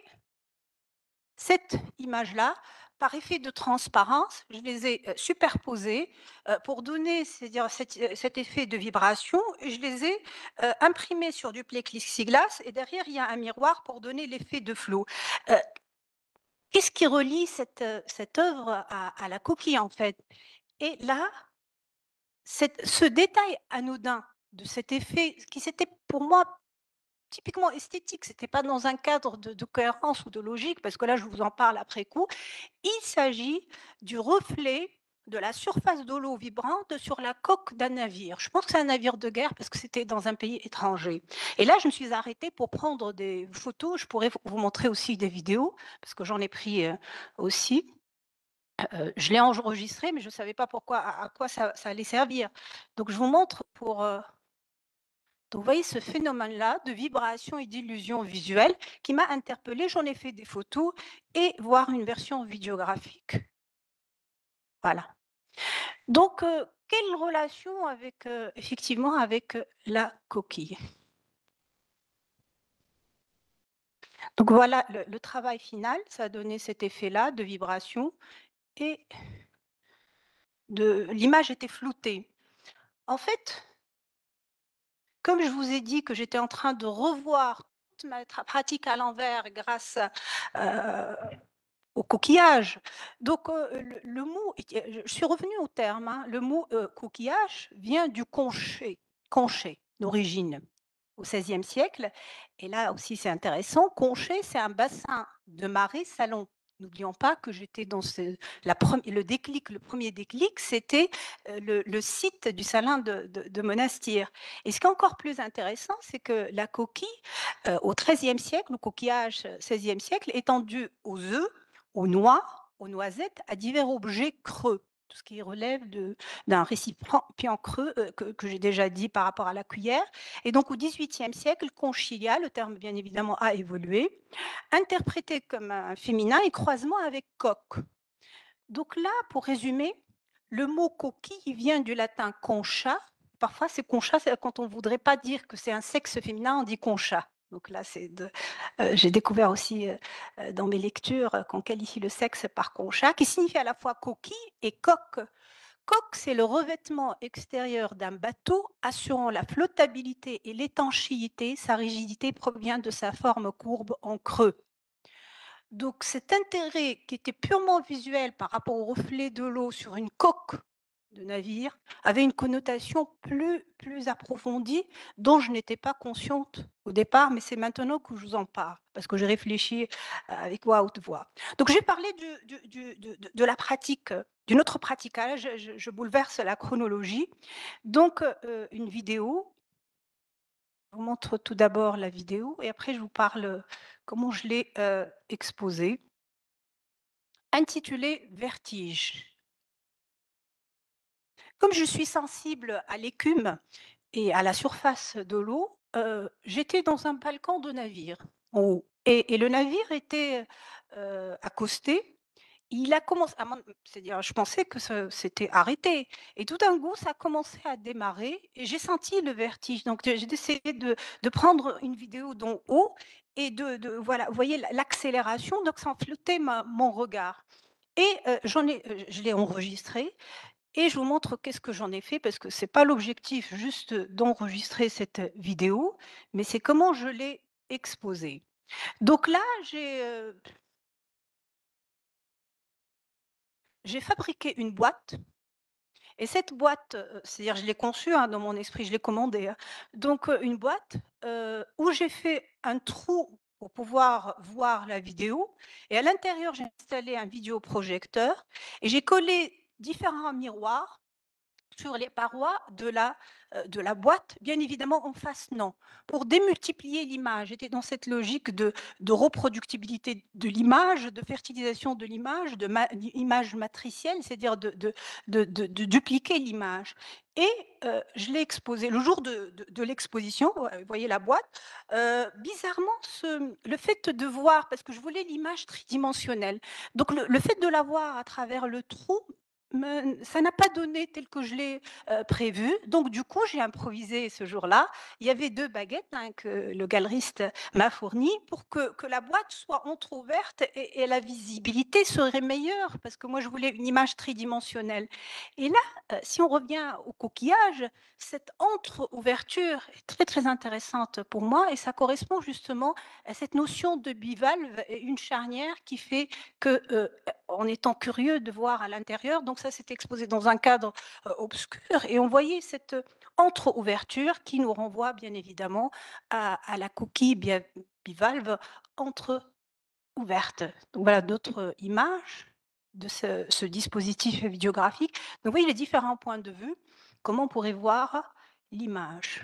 cette image-là, par effet de transparence, je les ai superposées pour donner, c'est-à-dire cet effet de vibration. Je les ai imprimées sur du plexiglas, et derrière, il y a un miroir pour donner l'effet de flot. Qu'est-ce qui relie cette œuvre à la coquille, en fait? Et là, ce détail anodin de cet effet, qui c'était pour moi typiquement esthétique, ce n'était pas dans un cadre de cohérence ou de logique, parce que là, je vous en parle après coup. Il s'agit du reflet de la surface de l'eau vibrante sur la coque d'un navire. Je pense que c'est un navire de guerre, parce que c'était dans un pays étranger. Et là, je me suis arrêtée pour prendre des photos. Je pourrais vous montrer aussi des vidéos, parce que j'en ai pris aussi. Je l'ai enregistré, mais je ne savais pas à quoi ça allait servir. Donc, je vous montre pour... Donc, vous voyez ce phénomène-là de vibration et d'illusion visuelle qui m'a interpellée. J'en ai fait des photos et voir une version vidéographique. Voilà. Donc, quelle relation avec, effectivement, avec la coquille? Donc, voilà le travail final. Ça a donné cet effet-là de vibration, et l'image était floutée. En fait, comme je vous ai dit que j'étais en train de revoir toute ma pratique à l'envers grâce au coquillage. Donc, le mot, je suis revenue au terme, hein, le mot coquillage vient du conché d'origine au XVIe siècle. Et là aussi, c'est intéressant. Conché, c'est un bassin de marée salon. N'oublions pas que j'étais dans le premier déclic, c'était le site du salin de Monastir. Et ce qui est encore plus intéressant, c'est que la coquille, au XIIIe siècle, le coquillage XVIe siècle, étant dû aux œufs, aux noix, aux noisettes, à divers objets creux, tout ce qui relève d'un récipient creux que j'ai déjà dit par rapport à la cuillère. Et donc au XVIIIe siècle, conchilia, le terme bien évidemment a évolué, interprété comme un féminin et croisement avec coq. Donc là, pour résumer, le mot coquille vient du latin concha. Parfois, c'est concha, quand on ne voudrait pas dire que c'est un sexe féminin, on dit concha. Donc là, j'ai découvert aussi dans mes lectures qu'on qualifie le sexe par concha, qui signifie à la fois coquille et coque. Coque, c'est le revêtement extérieur d'un bateau assurant la flottabilité et l'étanchéité. Sa rigidité provient de sa forme courbe en creux. Donc cet intérêt qui était purement visuel par rapport au reflet de l'eau sur une coque de navire avait une connotation plus approfondie dont je n'étais pas consciente au départ, mais c'est maintenant que je vous en parle, parce que j'ai réfléchi avec voix haute voix. Donc j'ai parlé de la pratique, d'une autre pratique. Là, je bouleverse la chronologie. Donc une vidéo. Je vous montre tout d'abord la vidéo et après je vous parle comment je l'ai exposée, intitulée Vertige. Comme je suis sensible à l'écume et à la surface de l'eau, j'étais dans un balcon de navire en haut et le navire était accosté. Il a commencé, c'est-à-dire, je pensais que c'était arrêté. Et tout d'un coup, ça a commencé à démarrer et j'ai senti le vertige. Donc, j'ai décidé de prendre une vidéo d'en haut et voilà, vous voyez l'accélération, donc ça flottait mon regard. Et je l'ai enregistré et je vous montre qu'est-ce que j'en ai fait parce que ce n'est pas l'objectif juste d'enregistrer cette vidéo, mais c'est comment je l'ai exposée. Donc là, j'ai fabriqué une boîte. Et cette boîte, c'est-à-dire je l'ai conçue dans mon esprit, je l'ai commandée. Donc une boîte où j'ai fait un trou pour pouvoir voir la vidéo. Et à l'intérieur, j'ai installé un vidéoprojecteur et j'ai collé différents miroirs sur les parois de la boîte, bien évidemment en face non, pour démultiplier l'image. J'étais dans cette logique de reproductibilité de l'image, de fertilisation de l'image, d'image matricielle, c'est-à-dire de dupliquer l'image. Et je l'ai exposé le jour de l'exposition, vous voyez la boîte. Bizarrement, le fait de voir, parce que je voulais l'image tridimensionnelle, donc le fait de la voir à travers le trou, ça n'a pas donné tel que je l'ai prévu. Donc, du coup, j'ai improvisé ce jour-là. Il y avait 2 baguettes que le galeriste m'a fournies pour que la boîte soit entrouverte et la visibilité serait meilleure parce que moi, je voulais une image tridimensionnelle. Et là, si on revient au coquillage, cette entre-ouverture est très, très intéressante pour moi et ça correspond justement à cette notion de bivalve et une charnière qui fait que en étant curieux de voir à l'intérieur, donc ça s'est exposé dans un cadre obscur et on voyait cette entre-ouverture qui nous renvoie bien évidemment à la coquille bivalve entre-ouverte. Donc voilà d'autres images de ce dispositif vidéographique. Donc vous voyez les différents points de vue, comment on pourrait voir l'image.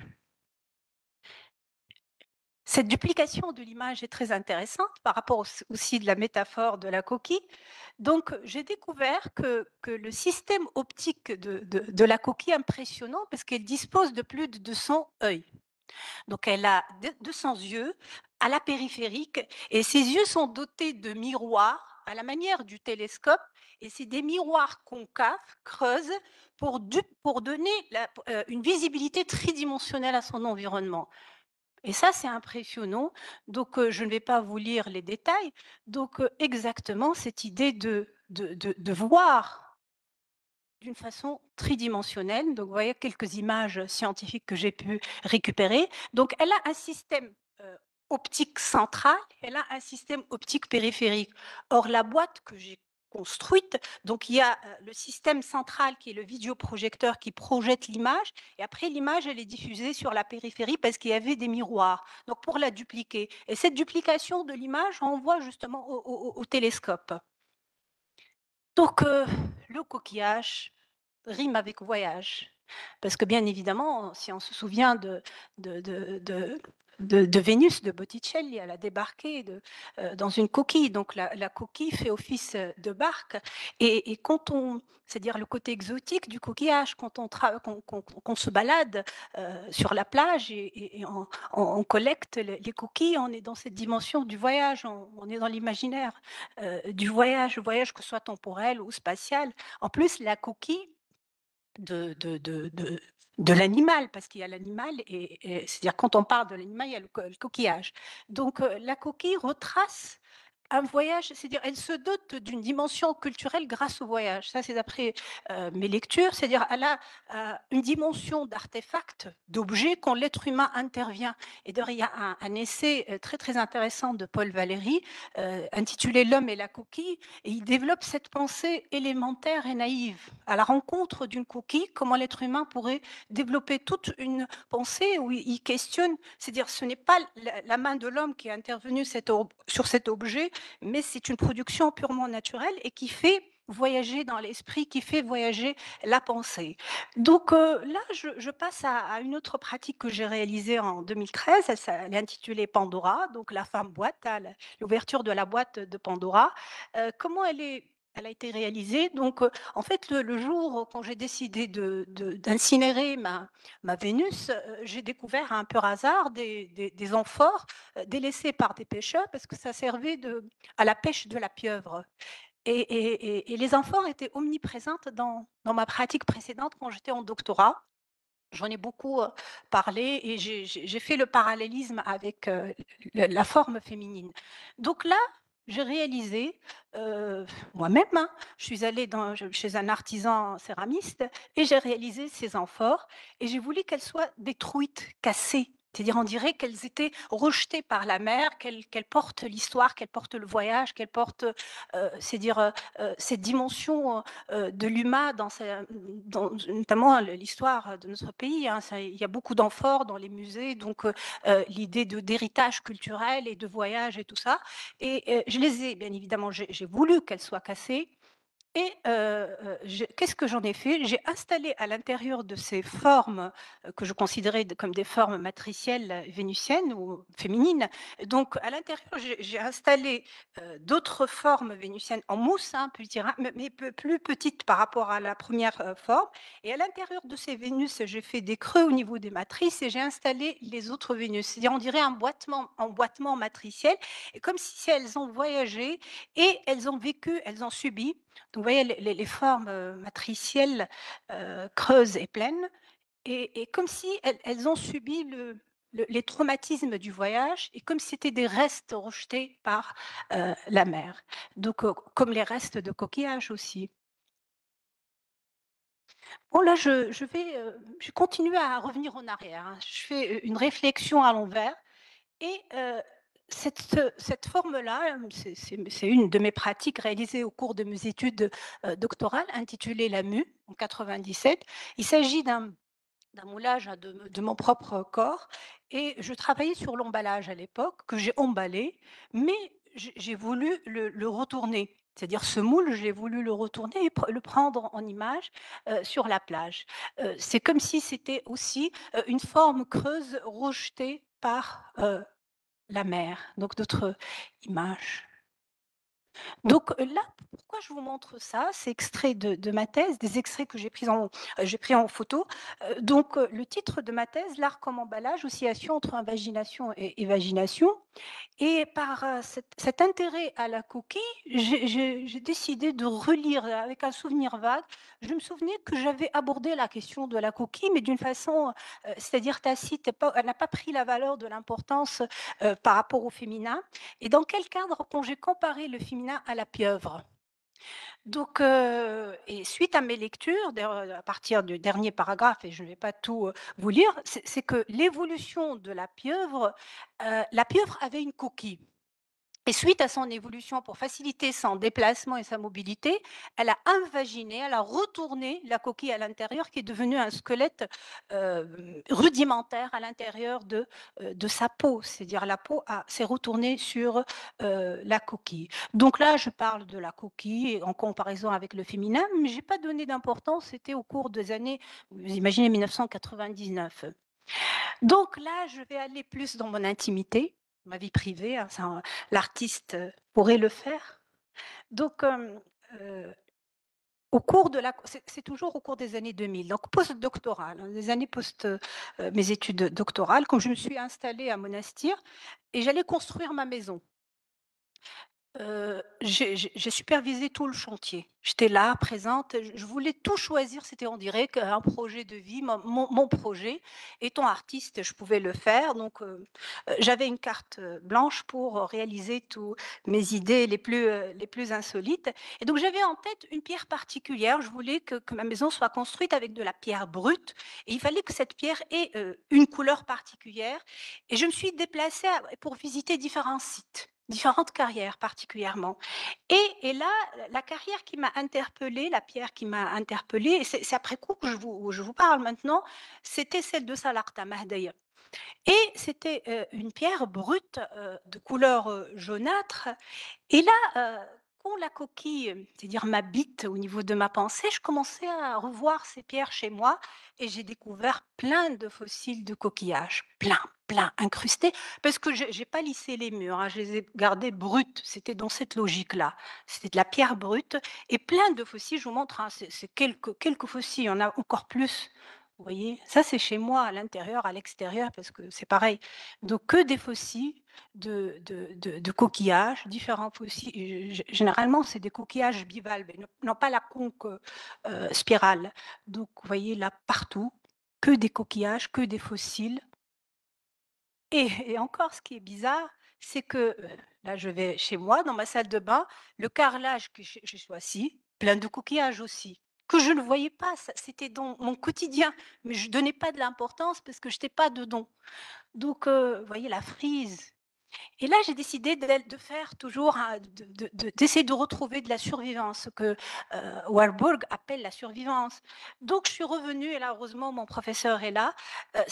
Cette duplication de l'image est très intéressante par rapport aussi de la métaphore de la coquille. Donc, j'ai découvert que le système optique de la coquille est impressionnant parce qu'elle dispose de plus de 200 œils. Donc, elle a 200 yeux à la périphérique et ces yeux sont dotés de miroirs à la manière du télescope et c'est des miroirs concaves, creuses, pour donner une visibilité tridimensionnelle à son environnement. Et ça, c'est impressionnant. Donc, je ne vais pas vous lire les détails. Donc, exactement cette idée de voir d'une façon tridimensionnelle. Donc, vous voyez quelques images scientifiques que j'ai pu récupérer. Donc, elle a un système optique central, elle a un système optique périphérique. Or, la boîte que j'ai construite, donc il y a le système central qui est le vidéoprojecteur qui projette l'image, et après l'image elle est diffusée sur la périphérie parce qu'il y avait des miroirs, donc pour la dupliquer. Et cette duplication de l'image renvoie justement au télescope. Donc le coquillage rime avec voyage, parce que bien évidemment, si on se souvient de Vénus de Botticelli, elle a débarqué dans une coquille, donc la coquille fait office de barque, et quand c'est-à-dire le côté exotique du coquillage, quand qu'on se balade sur la plage et on collecte les coquilles, on est dans cette dimension du voyage, on est dans l'imaginaire du voyage, que ce soit temporel ou spatial. En plus, la coquille de l'animal, parce qu'il y a l'animal, c'est-à-dire quand on parle de l'animal, il y a le coquillage. Donc la coquille retrace Un voyage, c'est-à-dire elle se dote d'une dimension culturelle grâce au voyage. Ça, c'est d'après, mes lectures, c'est-à-dire elle a, une dimension d'artefact, d'objet quand l'être humain intervient et d'ailleurs il y a un essai, très, très intéressant de Paul Valéry, intitulé «L'homme et la coquille» et il développe cette pensée élémentaire et naïve. À la rencontre d'une coquille, comment l'être humain pourrait développer toute une pensée où il questionne, c'est-à-dire ce n'est pas la main de l'homme qui est intervenue sur cet objet, mais c'est une production purement naturelle et qui fait voyager dans l'esprit, qui fait voyager la pensée. Donc là, je passe à une autre pratique que j'ai réalisée en 2013. Elle est intitulée Pandora, donc la femme boîte, hein, l'ouverture de la boîte de Pandora. Comment elle a été réalisée. Donc, en fait, le jour quand j'ai décidé d'incinérer ma Vénus, j'ai découvert un peu hasard des amphores délaissées par des pêcheurs parce que ça servait à la pêche de la pieuvre. Et les amphores étaient omniprésentes dans ma pratique précédente quand j'étais en doctorat. J'en ai beaucoup parlé et j'ai fait le parallélisme avec la forme féminine. Donc là, j'ai réalisé moi-même, hein, je suis allée chez un artisan céramiste et j'ai réalisé ces amphores et j'ai voulu qu'elles soient détruites, cassées. C'est-à-dire, on dirait qu'elles étaient rejetées par la mer, qu'elles portent l'histoire, qu'elles portent le voyage, qu'elles portent, c'est-à-dire cette dimension de l'humain notamment l'histoire de notre pays. Hein, il y a beaucoup d'amphores dans les musées, donc l'idée d'héritage culturel et de voyage et tout ça. Et je les ai, bien évidemment, j'ai voulu qu'elles soient cassées. Et qu'est-ce que j'en ai fait? J'ai installé à l'intérieur de ces formes, que je considérais comme des formes matricielles vénusiennes ou féminines. Donc à l'intérieur, j'ai installé, d'autres formes vénusiennes en mousse, hein, mais plus petites par rapport à la première forme. Et à l'intérieur de ces Vénus, j'ai fait des creux au niveau des matrices et j'ai installé les autres Vénus. C'est-à-dire, on dirait un emboîtement matriciel, et comme si elles ont voyagé et elles ont vécu, elles ont subi. Donc, vous voyez, les formes matricielles creuses et pleines, et comme si elles ont subi les traumatismes du voyage, et comme si c'était des restes rejetés par la mer. Donc, comme les restes de coquillages aussi. Bon, là, je continue à revenir en arrière. Hein. Je fais une réflexion à l'envers. Et cette forme-là, c'est une de mes pratiques réalisées au cours de mes études doctorales, intitulée la mue, en 97. Il s'agit d'un moulage de mon propre corps. Et je travaillais sur l'emballage à l'époque, que j'ai emballé, mais j'ai voulu le retourner. C'est-à-dire ce moule, j'ai voulu le retourner et le prendre en image sur la plage. C'est comme si c'était aussi une forme creuse rejetée par la mer, donc d'autres images. Donc là, pourquoi je vous montre ça? C'est extrait de ma thèse, des extraits que j'ai pris en photo. Donc le titre de ma thèse: «L'art comme emballage, oscillation entre invagination et évagination». Et par cet intérêt à la coquille, j'ai décidé de relire avec un souvenir vague. Je me souvenais que j'avais abordé la question de la coquille, mais d'une façon, c'est-à-dire tacite. Elle n'a pas pris la valeur de l'importance par rapport au féminin. Et dans quel cadre? Quand j'ai comparé le féminin à la pieuvre. Donc, et suite à mes lectures, à partir du dernier paragraphe, et je ne vais pas tout vous lire, c'est que l'évolution de la pieuvre avait une coquille. Et suite à son évolution, pour faciliter son déplacement et sa mobilité, elle a invaginé, elle a retourné la coquille à l'intérieur, qui est devenue un squelette rudimentaire à l'intérieur de sa peau. C'est-à-dire la peau s'est retournée sur la coquille. Donc là, je parle de la coquille en comparaison avec le féminin, mais je n'ai pas donné d'importance, c'était au cours des années, vous imaginez, 1999. Donc là, je vais aller plus dans mon intimité, ma vie privée, hein, l'artiste pourrait le faire. Donc, au cours c'est toujours au cours des années 2000, donc post-doctoral, hein, des années mes études doctorales, quand je me suis installée à Monastir et j'allais construire ma maison. J'ai supervisé tout le chantier. J'étais là, présente, je voulais tout choisir, c'était on dirait qu'un projet de vie, mon projet. Étant artiste, je pouvais le faire donc j'avais une carte, blanche pour réaliser tous mes idées les plus insolites et donc j'avais en tête une pierre particulière. Je voulais que ma maison soit construite avec de la pierre brute et il fallait que cette pierre ait, une couleur particulière et je me suis déplacée pour visiter différents sites. Différentes carrières particulièrement. Et là, la carrière qui m'a interpellée, la pierre qui m'a interpellée, et c'est après coup que je vous parle maintenant, c'était celle de Salah Tahmadaï. Et c'était une pierre brute de couleur jaunâtre. Et là, quand la coquille, c'est-à-dire ma bite au niveau de ma pensée, je commençais à revoir ces pierres chez moi et j'ai découvert plein de fossiles de coquillages, plein, plein, incrustés, parce que je n'ai pas lissé les murs, hein, je les ai gardés bruts. C'était dans cette logique-là. C'était de la pierre brute et plein de fossiles. Je vous montre, hein, c'est quelques fossiles, il y en a encore plus. Vous voyez, ça c'est chez moi, à l'intérieur, à l'extérieur, parce que c'est pareil. Donc que des fossiles de coquillages, différents fossiles. Et généralement, c'est des coquillages bivalves, et non pas la conque spirale. Donc, vous voyez là partout, que des coquillages, que des fossiles. Et encore, ce qui est bizarre, c'est que là, je vais chez moi, dans ma salle de bain, le carrelage que j'ai choisi, plein de coquillages aussi, que je ne voyais pas, c'était dans mon quotidien, mais je ne donnais pas de l'importance parce que je n'étais pas dedans. Donc, vous voyez, la frise, et là, j'ai décidé de faire toujours d'essayer de retrouver de la survivance, ce que Warburg appelle la survivance. Donc, je suis revenue, et là, heureusement, mon professeur est là.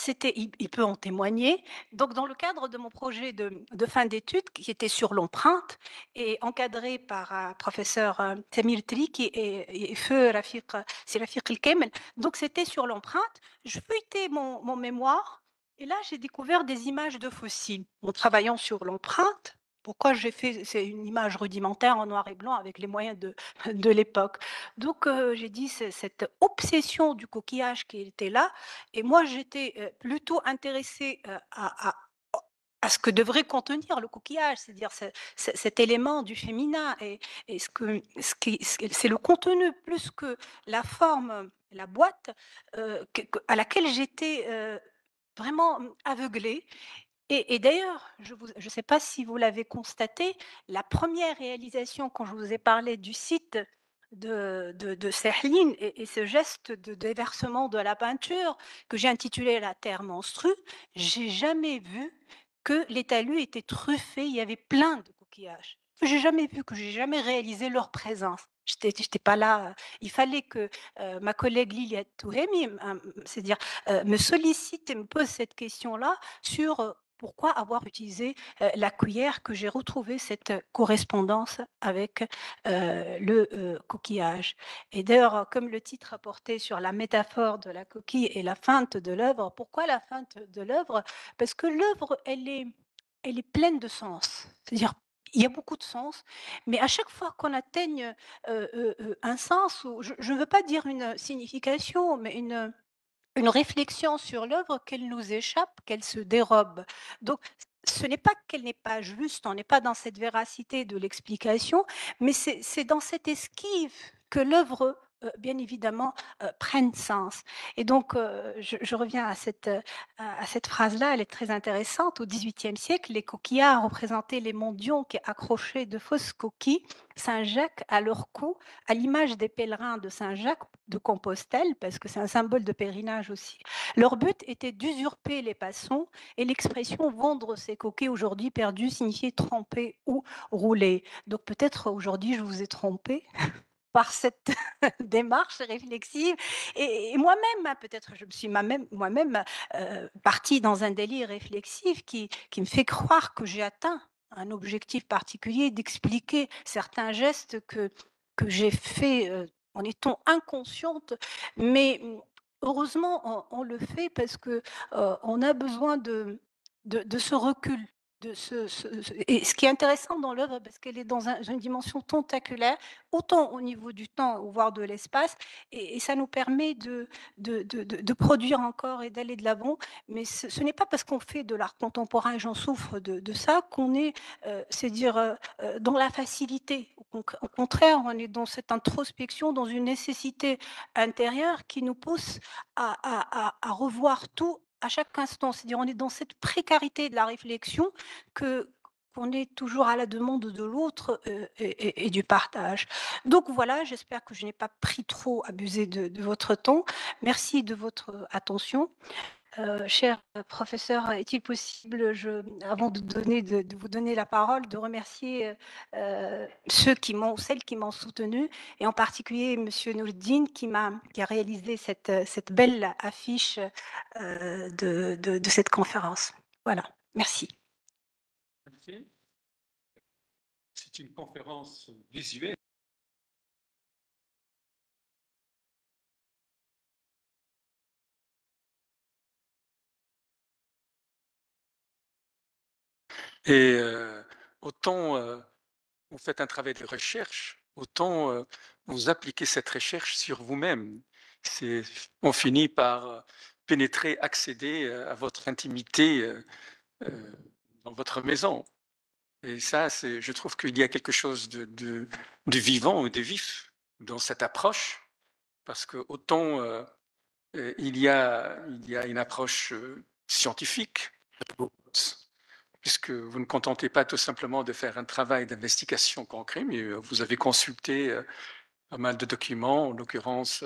Il peut en témoigner. Donc, dans le cadre de mon projet de fin d'études, qui était sur l'empreinte, et encadré par un professeur Samir Triki et feu Rafiq, c'est Rafiq El-Kemel. Donc, c'était sur l'empreinte. Je feuilletais mon mémoire et là, j'ai découvert des images de fossiles. En travaillant sur l'empreinte, pourquoi j'ai fait, c'est une image rudimentaire en noir et blanc avec les moyens de l'époque. Donc, j'ai dit, c'est cette obsession du coquillage qui était là. Et moi, j'étais plutôt intéressée à ce que devrait contenir le coquillage, c'est-à-dire cet élément du féminin. Et c'est le contenu plus que la forme, la boîte à laquelle j'étais vraiment aveuglée. Et d'ailleurs, je ne sais pas si vous l'avez constaté, la première réalisation, quand je vous ai parlé du site de Serline et ce geste de déversement de la peinture que j'ai intitulé La Terre menstrue, j'ai jamais vu que les talus étaient truffés, il y avait plein de coquillages. J'ai jamais vu, que j'ai jamais réalisé leur présence. J'étais pas là. Il fallait que ma collègue Lilia Touhemi, c'est-à-dire me sollicite et me pose cette question-là sur pourquoi avoir utilisé la cuillère, que j'ai retrouvé cette correspondance avec le coquillage. Et d'ailleurs, comme le titre portait sur la métaphore de la coquille et la feinte de l'œuvre, pourquoi la feinte de l'œuvre? Parce que l'œuvre, elle est pleine de sens. C'est-à-dire, il y a beaucoup de sens, mais à chaque fois qu'on atteigne un sens, ou je ne veux pas dire une signification, mais une réflexion sur l'œuvre, qu'elle nous échappe, qu'elle se dérobe. Donc, ce n'est pas qu'elle n'est pas juste, on n'est pas dans cette véracité de l'explication, mais c'est dans cette esquive que l'œuvre, bien évidemment, prenne sens. Et donc, je reviens à cette phrase-là, elle est très intéressante. Au XVIIIe siècle, les coquillards représentaient les mendiants qui accrochaient de fausses coquilles Saint-Jacques à leur cou, à l'image des pèlerins de Saint-Jacques de Compostelle, parce que c'est un symbole de pèlerinage aussi. Leur but était d'usurper les passants et l'expression vendre ses coquilles aujourd'hui perdues signifiait tremper ou rouler. Donc peut-être aujourd'hui je vous ai trompé par cette démarche réflexive. Et moi-même, hein, peut-être je me suis moi-même partie dans un délire réflexif qui me fait croire que j'ai atteint un objectif particulier, d'expliquer certains gestes que j'ai faits en étant inconsciente. Mais heureusement, on le fait parce que on a besoin de ce recul. Et ce qui est intéressant dans l'œuvre, parce qu'elle est dans une dimension tentaculaire, autant au niveau du temps, voire de l'espace, et ça nous permet de produire encore et d'aller de l'avant. Mais ce n'est pas parce qu'on fait de l'art contemporain, et j'en souffre de ça, qu'on est, c'est dire, dans la facilité. Au contraire, on est dans cette introspection, dans une nécessité intérieure qui nous pousse à revoir tout à chaque instant. C'est-à-dire, on est dans cette précarité de la réflexion qu'on est toujours à la demande de l'autre et du partage. Donc voilà, j'espère que je n'ai pas pris trop abusé de votre temps. Merci de votre attention. Cher professeur, est-il possible, avant de vous donner la parole, de remercier celles qui m'ont soutenu, et en particulier Monsieur Noureddine qui a réalisé cette belle affiche de cette conférence. Voilà, merci. Merci. C'est une conférence visuelle. Et autant vous faites un travail de recherche, autant vous appliquez cette recherche sur vous-même. On finit par pénétrer, accéder à votre intimité dans votre maison. Et ça, je trouve qu'il y a quelque chose de vivant et de vif dans cette approche, parce que autant il y a une approche scientifique, puisque vous ne contentez pas tout simplement de faire un travail d'investigation concret, mais vous avez consulté pas mal de documents, en l'occurrence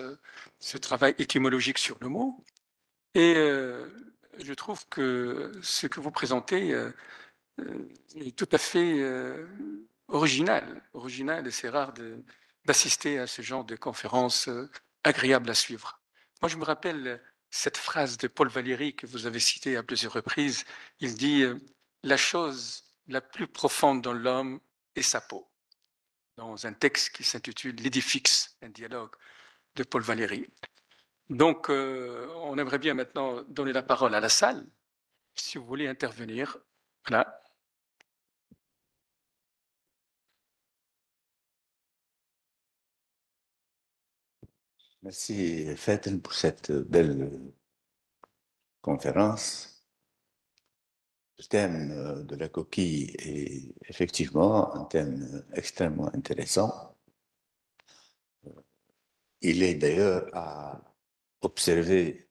ce travail étymologique sur le mot. Et je trouve que ce que vous présentez est tout à fait original, et c'est rare d'assister à ce genre de conférences agréables à suivre. Moi, je me rappelle cette phrase de Paul Valéry que vous avez citée à plusieurs reprises. Il dit la chose la plus profonde dans l'homme est sa peau, dans un texte qui s'intitule L'édifice, un dialogue de Paul Valéry. Donc, on aimerait bien maintenant donner la parole à la salle, si vous voulez intervenir. Voilà. Merci Faten pour cette belle conférence. Le thème de la coquille est effectivement un thème extrêmement intéressant. Il est d'ailleurs à observer,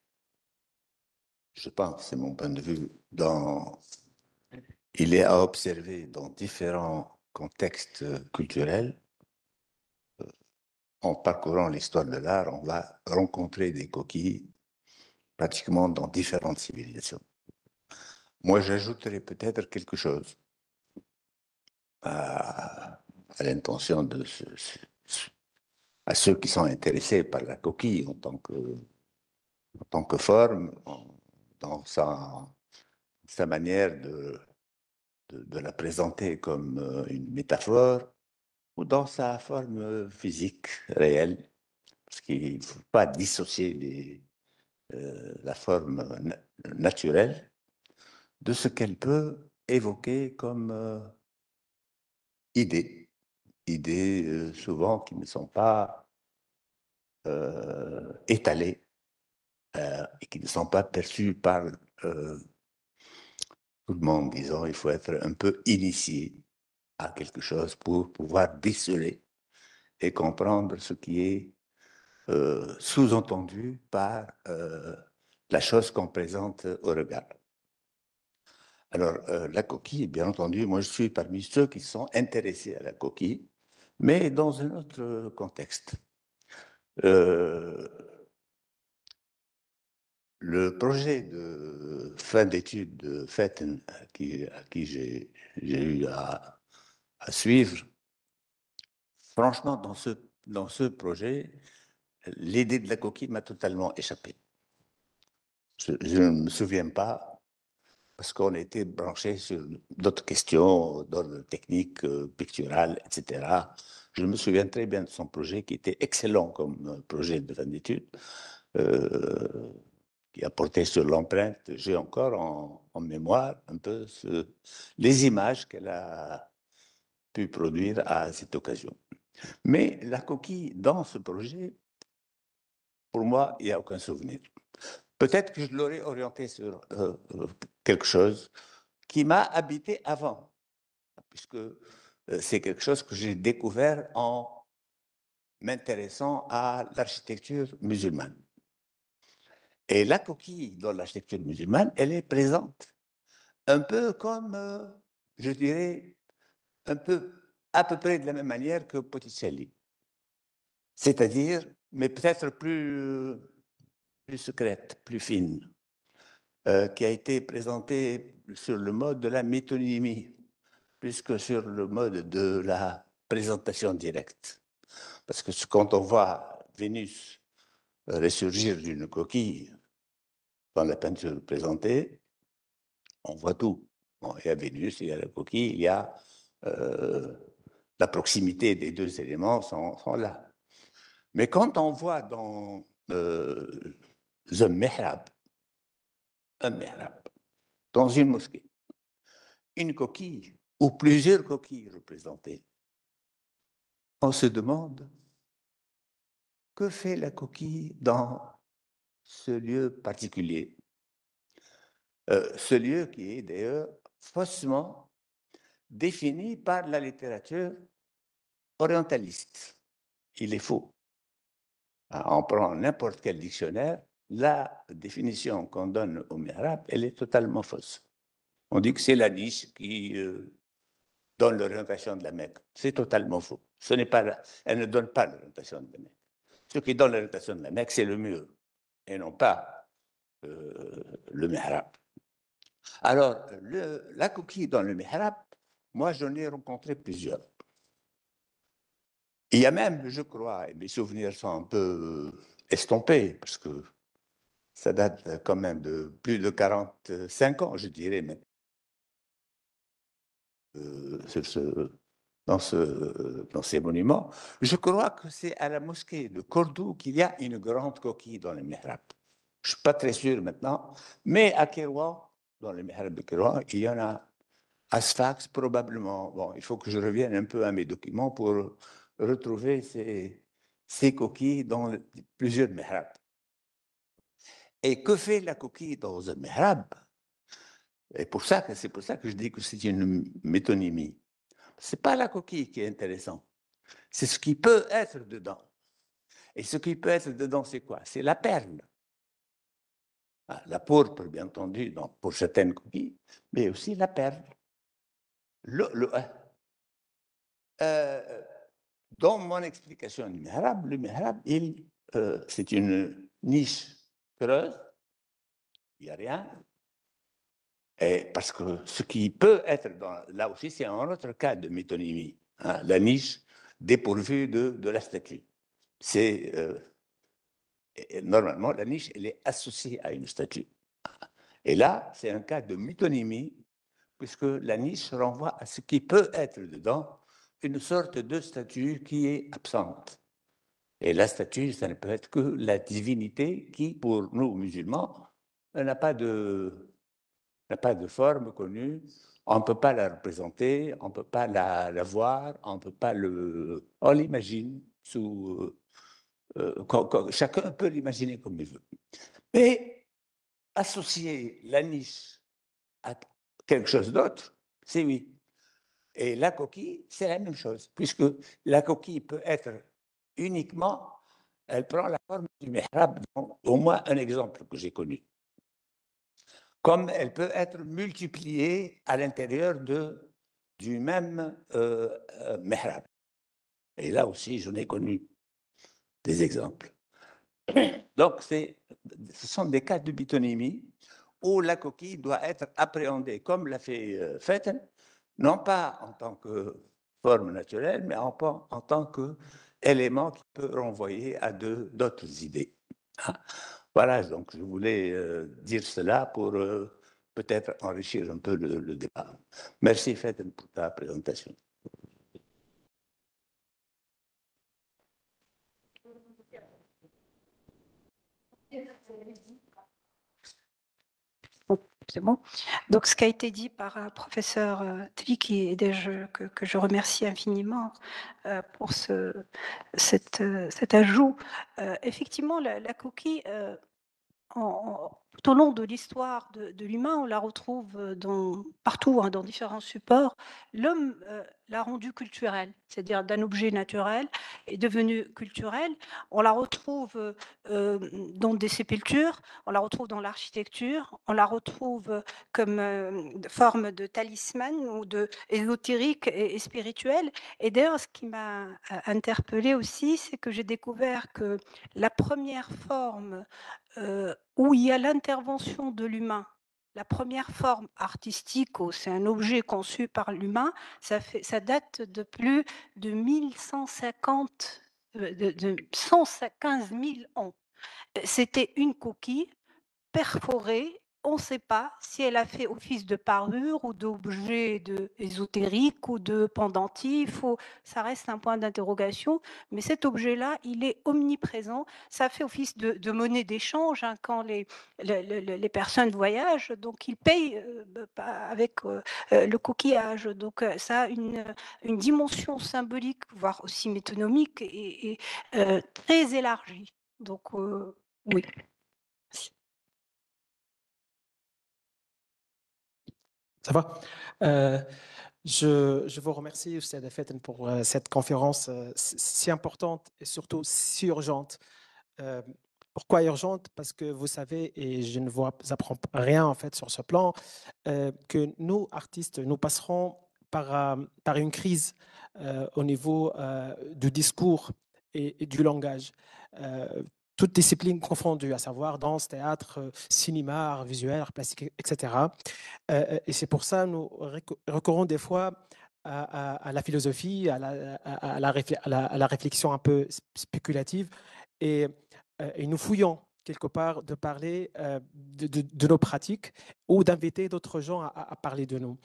je pense, c'est mon point de vue, il est à observer dans différents contextes culturels. En parcourant l'histoire de l'art, on va rencontrer des coquilles pratiquement dans différentes civilisations. Moi, j'ajouterais peut-être quelque chose à l'intention à ceux qui sont intéressés par la coquille en tant que forme, dans sa manière de la présenter comme une métaphore, ou dans sa forme physique réelle, parce qu'il ne faut pas dissocier la forme naturelle de ce qu'elle peut évoquer comme idées souvent qui ne sont pas étalées et qui ne sont pas perçues par tout le monde. Disons, il faut être un peu initié à quelque chose pour pouvoir déceler et comprendre ce qui est sous-entendu par la chose qu'on présente au regard. Alors, la coquille, bien entendu, moi je suis parmi ceux qui sont intéressés à la coquille, mais dans un autre contexte. Le projet de fin d'études de Faten, à qui j'ai eu à suivre, franchement, dans ce projet, l'idée de la coquille m'a totalement échappé. Je ne me souviens pas, parce qu'on était branché sur d'autres questions, d'ordre technique, pictural, etc. Je me souviens très bien de son projet, qui était excellent comme projet de fin d'études, qui a porté sur l'empreinte. J'ai encore en mémoire un peu les images qu'elle a pu produire à cette occasion. Mais la coquille, dans ce projet, pour moi, il n'y a aucun souvenir. Peut-être que je l'aurais orienté sur quelque chose qui m'a habité avant, puisque c'est quelque chose que j'ai découvert en m'intéressant à l'architecture musulmane. Et la coquille dans l'architecture musulmane, elle est présente un peu comme, je dirais, un peu à peu près de la même manière que Botticelli. C'est-à-dire, mais peut-être plus secrète, plus fine, qui a été présentée sur le mode de la métonymie, plus que sur le mode de la présentation directe. Parce que quand on voit Vénus ressurgir d'une coquille dans la peinture présentée, on voit tout. Bon, il y a Vénus, il y a la coquille, il y a la proximité des deux éléments sont là. Mais quand on voit dans un mihrab, dans une mosquée, une coquille ou plusieurs coquilles représentées, on se demande que fait la coquille dans ce lieu particulier. Ce lieu qui est d'ailleurs faussement défini par la littérature orientaliste. Il est faux. On prend n'importe quel dictionnaire, la définition qu'on donne au mihrab, elle est totalement fausse. On dit que c'est la niche qui donne l'orientation de la Mecque. C'est totalement faux. Ce n'est pas elle ne donne pas l'orientation de la Mecque. Ce qui donne l'orientation de la Mecque, c'est le mur, et non pas le mihrab. Alors, la coquille dans le mihrab, moi, j'en ai rencontré plusieurs. Il y a même, je crois, et mes souvenirs sont un peu estompés, parce que ça date quand même de plus de 45 ans, je dirais, mais dans ces monuments. Je crois que c'est à la mosquée de Cordoue qu'il y a une grande coquille dans le mihrab. Je ne suis pas très sûr maintenant, mais à Kérouan, dans le mihrab de Kérouan, il y en a. À Sfax, probablement. Bon, il faut que je revienne un peu à mes documents pour retrouver ces coquilles dans plusieurs mihrabs. Et que fait la coquille dans un mihrab? C'est pour ça que je dis que c'est une métonymie. Ce n'est pas la coquille qui est intéressante, c'est ce qui peut être dedans. Et ce qui peut être dedans, c'est quoi? C'est la perle. La pourpre, bien entendu, pour certaines coquilles, mais aussi la perle. Dans mon explication du mihrab, le mihrab, c'est une niche creuse, il n'y a rien. Et parce que ce qui peut être là aussi, c'est un autre cas de métonymie. Hein, la niche dépourvue de la statue. C'est normalement la niche, elle est associée à une statue. Et là, c'est un cas de métonymie, puisque la niche renvoie à ce qui peut être dedans, une sorte de statue qui est absente. Et la statue, ça ne peut être que la divinité qui, pour nous musulmans, n'a pas de forme connue. On ne peut pas la représenter, on ne peut pas la voir, on peut pas on l'imagine chacun peut l'imaginer comme il veut. Mais associer la niche à quelque chose d'autre, c'est oui. Et la coquille, c'est la même chose, puisque la coquille peut être uniquement, elle prend la forme du mihrab, au moins un exemple que j'ai connu. Comme elle peut être multipliée à l'intérieur du même mihrab. Et là aussi, j'en ai connu des exemples. Donc, ce sont des cas de bitonymie où la coquille doit être appréhendée, comme l'a fait Fetten, non pas en tant que forme naturelle, mais en tant qu'élément qui peut renvoyer à d'autres idées. Voilà, donc je voulais dire cela pour peut-être enrichir un peu le débat. Merci Fetten pour ta présentation. c'est bon. Donc, ce qui a été dit par professeur Twiki, et que je remercie infiniment pour cet ajout. Effectivement, la coquille, tout au long de l'histoire de l'humain, on la retrouve partout, dans différents supports. L'homme l'a rendue culturelle, c'est-à-dire d'un objet naturel est devenu culturel. On la retrouve dans des sépultures, on la retrouve dans l'architecture, on la retrouve comme forme de talisman ou de ésotérique et spirituel. Et d'ailleurs, ce qui m'a interpellée aussi, c'est que j'ai découvert que la première forme où il y a l'intervention de l'humain, la première forme artistique, c'est un objet conçu par l'humain, ça date de plus de 1150, de 115 000 ans. C'était une coquille perforée. On ne sait pas si elle a fait office de parure ou d'objet ésotérique ou de pendentif. Ça reste un point d'interrogation. Mais cet objet-là, il est omniprésent. Ça fait office de monnaie d'échange quand les personnes voyagent. Donc, ils payent avec le coquillage. Donc, ça a une dimension symbolique, voire aussi métonomique et très élargie. Donc, oui. Ça va. Je vous remercie, Oustaz Faten, pour cette conférence si importante et surtout si urgente. Pourquoi urgente? Parce que vous savez, et je ne vous apprends rien en fait sur ce plan, que nous, artistes, nous passerons par une crise au niveau du discours et du langage. Toutes disciplines confondues, à savoir danse, théâtre, cinéma, art visuel, art plastique, etc. Et c'est pour ça que nous recourons des fois à la philosophie, à la réflexion un peu spéculative, et nous fouillons quelque part de parler de nos pratiques ou d'inviter d'autres gens à parler de nous.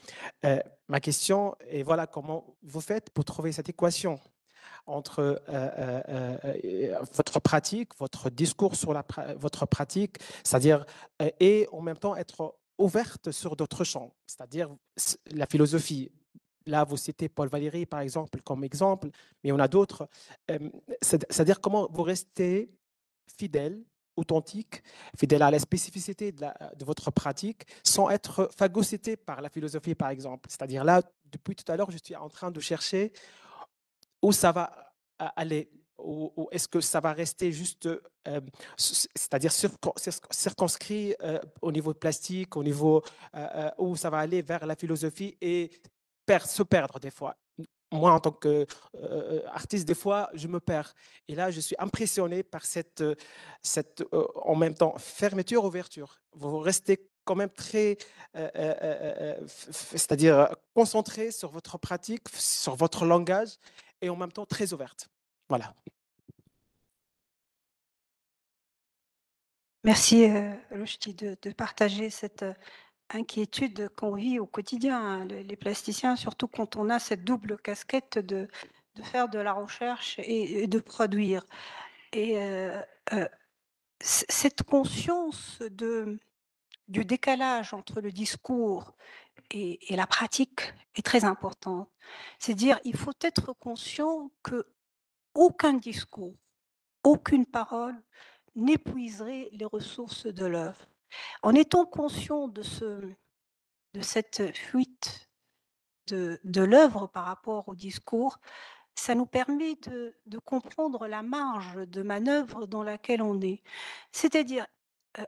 Ma question est, voilà, comment vous faites pour trouver cette équation entre votre pratique, votre discours sur votre pratique, c'est-à-dire, et en même temps être ouverte sur d'autres champs, c'est-à-dire la philosophie. Là, vous citez Paul Valéry, par exemple, comme exemple, mais on a d'autres. C'est-à-dire comment vous restez fidèle, authentique, fidèle à la spécificité de votre pratique, sans être phagocyté par la philosophie, par exemple. C'est-à-dire là, depuis tout à l'heure, je suis en train de chercher où ça va aller, ou est-ce que ça va rester juste, c'est-à-dire circonscrit au niveau plastique, au niveau où ça va aller vers la philosophie et se perdre des fois. Moi, en tant qu'artiste, des fois, je me perds. Et là, je suis impressionné par cette en même temps, fermeture-ouverture. Vous restez quand même très, c'est-à-dire concentré sur votre pratique, sur votre langage, et en même temps très ouverte. Voilà. Merci, Rushdie, de partager cette inquiétude qu'on vit au quotidien, les plasticiens, surtout quand on a cette double casquette de faire de la recherche et de produire. Et cette conscience du décalage entre le discours et la pratique est très importante. C'est-à-dire, il faut être conscient que aucun discours, aucune parole n'épuiserait les ressources de l'œuvre. En étant conscient de cette fuite de l'œuvre par rapport au discours, ça nous permet de comprendre la marge de manœuvre dans laquelle on est. C'est-à-dire,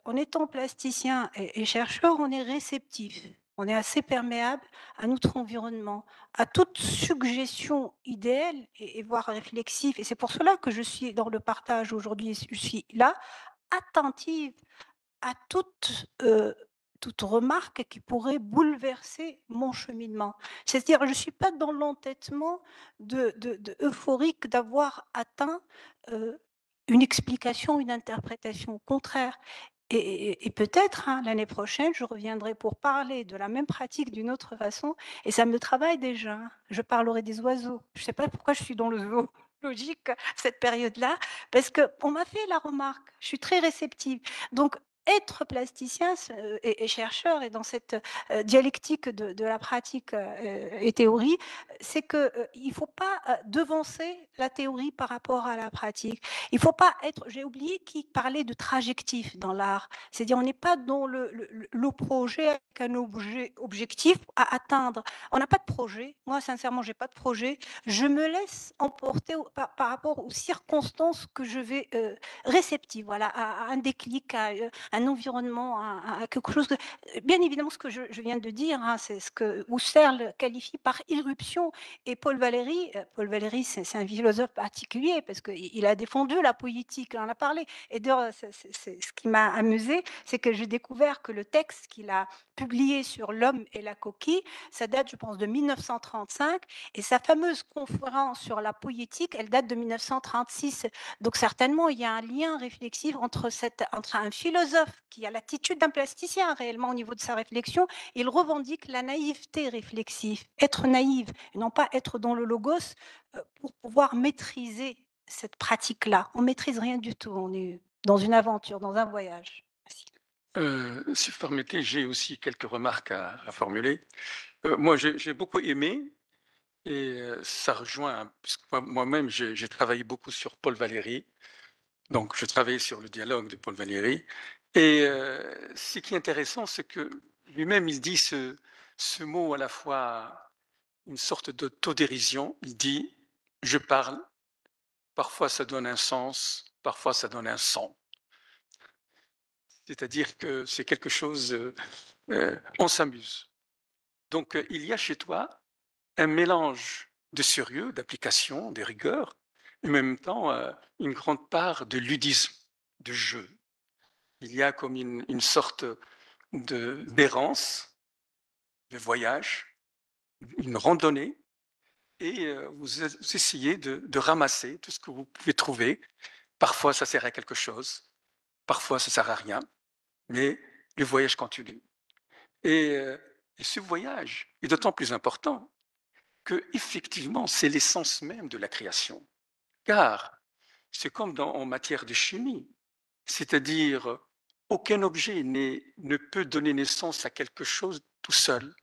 en étant plasticien et chercheur, on est réceptif. On est assez perméable à notre environnement, à toute suggestion idéale et voire réflexive. Et c'est pour cela que je suis dans le partage aujourd'hui. Je suis là, attentive à toute remarque qui pourrait bouleverser mon cheminement. C'est-à-dire, je ne suis pas dans l'entêtement euphorique d'avoir atteint une explication, une interprétation. Au contraire. Et peut-être l'année prochaine, je reviendrai pour parler de la même pratique d'une autre façon. Et ça me travaille déjà. Je parlerai des oiseaux. Je ne sais pas pourquoi je suis dans le zoologique cette période-là, parce qu'on m'a fait la remarque. Je suis très réceptive. Donc, être plasticien et chercheur, et dans cette dialectique de la pratique et théorie, c'est qu'il ne faut pas devancer la théorie par rapport à la pratique. Il ne faut pas être, j'ai oublié qui parlait de trajectif dans l'art, c'est-à-dire on n'est pas dans le projet avec un objectif à atteindre. On n'a pas de projet, moi sincèrement je n'ai pas de projet, je me laisse emporter par rapport aux circonstances que je vais réceptive, voilà, à un déclic, à un environnement, à quelque chose. Bien évidemment, ce que je viens de dire, hein, c'est ce que Husserl qualifie par irruption. Et Paul Valéry, c'est un philosophe particulier parce qu'il a défendu la poétique, on en a parlé. Et d'ailleurs, ce qui m'a amusé, c'est que j'ai découvert que le texte qu'il a publié sur l'homme et la coquille, ça date, je pense, de 1935, et sa fameuse conférence sur la poétique, elle date de 1936. Donc certainement, il y a un lien réflexif entre un philosophe qui a l'attitude d'un plasticien réellement au niveau de sa réflexion, il revendique la naïveté réflexive, être naïve, et non pas être dans le logos pour pouvoir maîtriser cette pratique-là. On ne maîtrise rien du tout, on est dans une aventure, dans un voyage. Merci. Si vous permettez, j'ai aussi quelques remarques à formuler. Moi, j'ai beaucoup aimé, et ça rejoint, puisque moi-même, j'ai travaillé beaucoup sur Paul Valéry, donc je travaillais sur le dialogue de Paul Valéry, et ce qui est intéressant, c'est que lui-même, il dit ce mot à la fois une sorte d'autodérision, il dit « je parle », parfois ça donne un sens, parfois ça donne un son. C'est-à-dire que c'est quelque chose, on s'amuse. Donc il y a chez toi un mélange de sérieux, d'application, de rigueur, et en même temps une grande part de ludisme, de jeu. Il y a comme une sorte d'errance, de voyage, une randonnée, et vous essayez de ramasser tout ce que vous pouvez trouver. Parfois, ça sert à quelque chose, parfois, ça ne sert à rien, mais le voyage continue. Et ce voyage est d'autant plus important que, effectivement, c'est l'essence même de la création. Car c'est comme en matière de chimie, c'est-à-dire aucun objet ne peut donner naissance à quelque chose tout seul.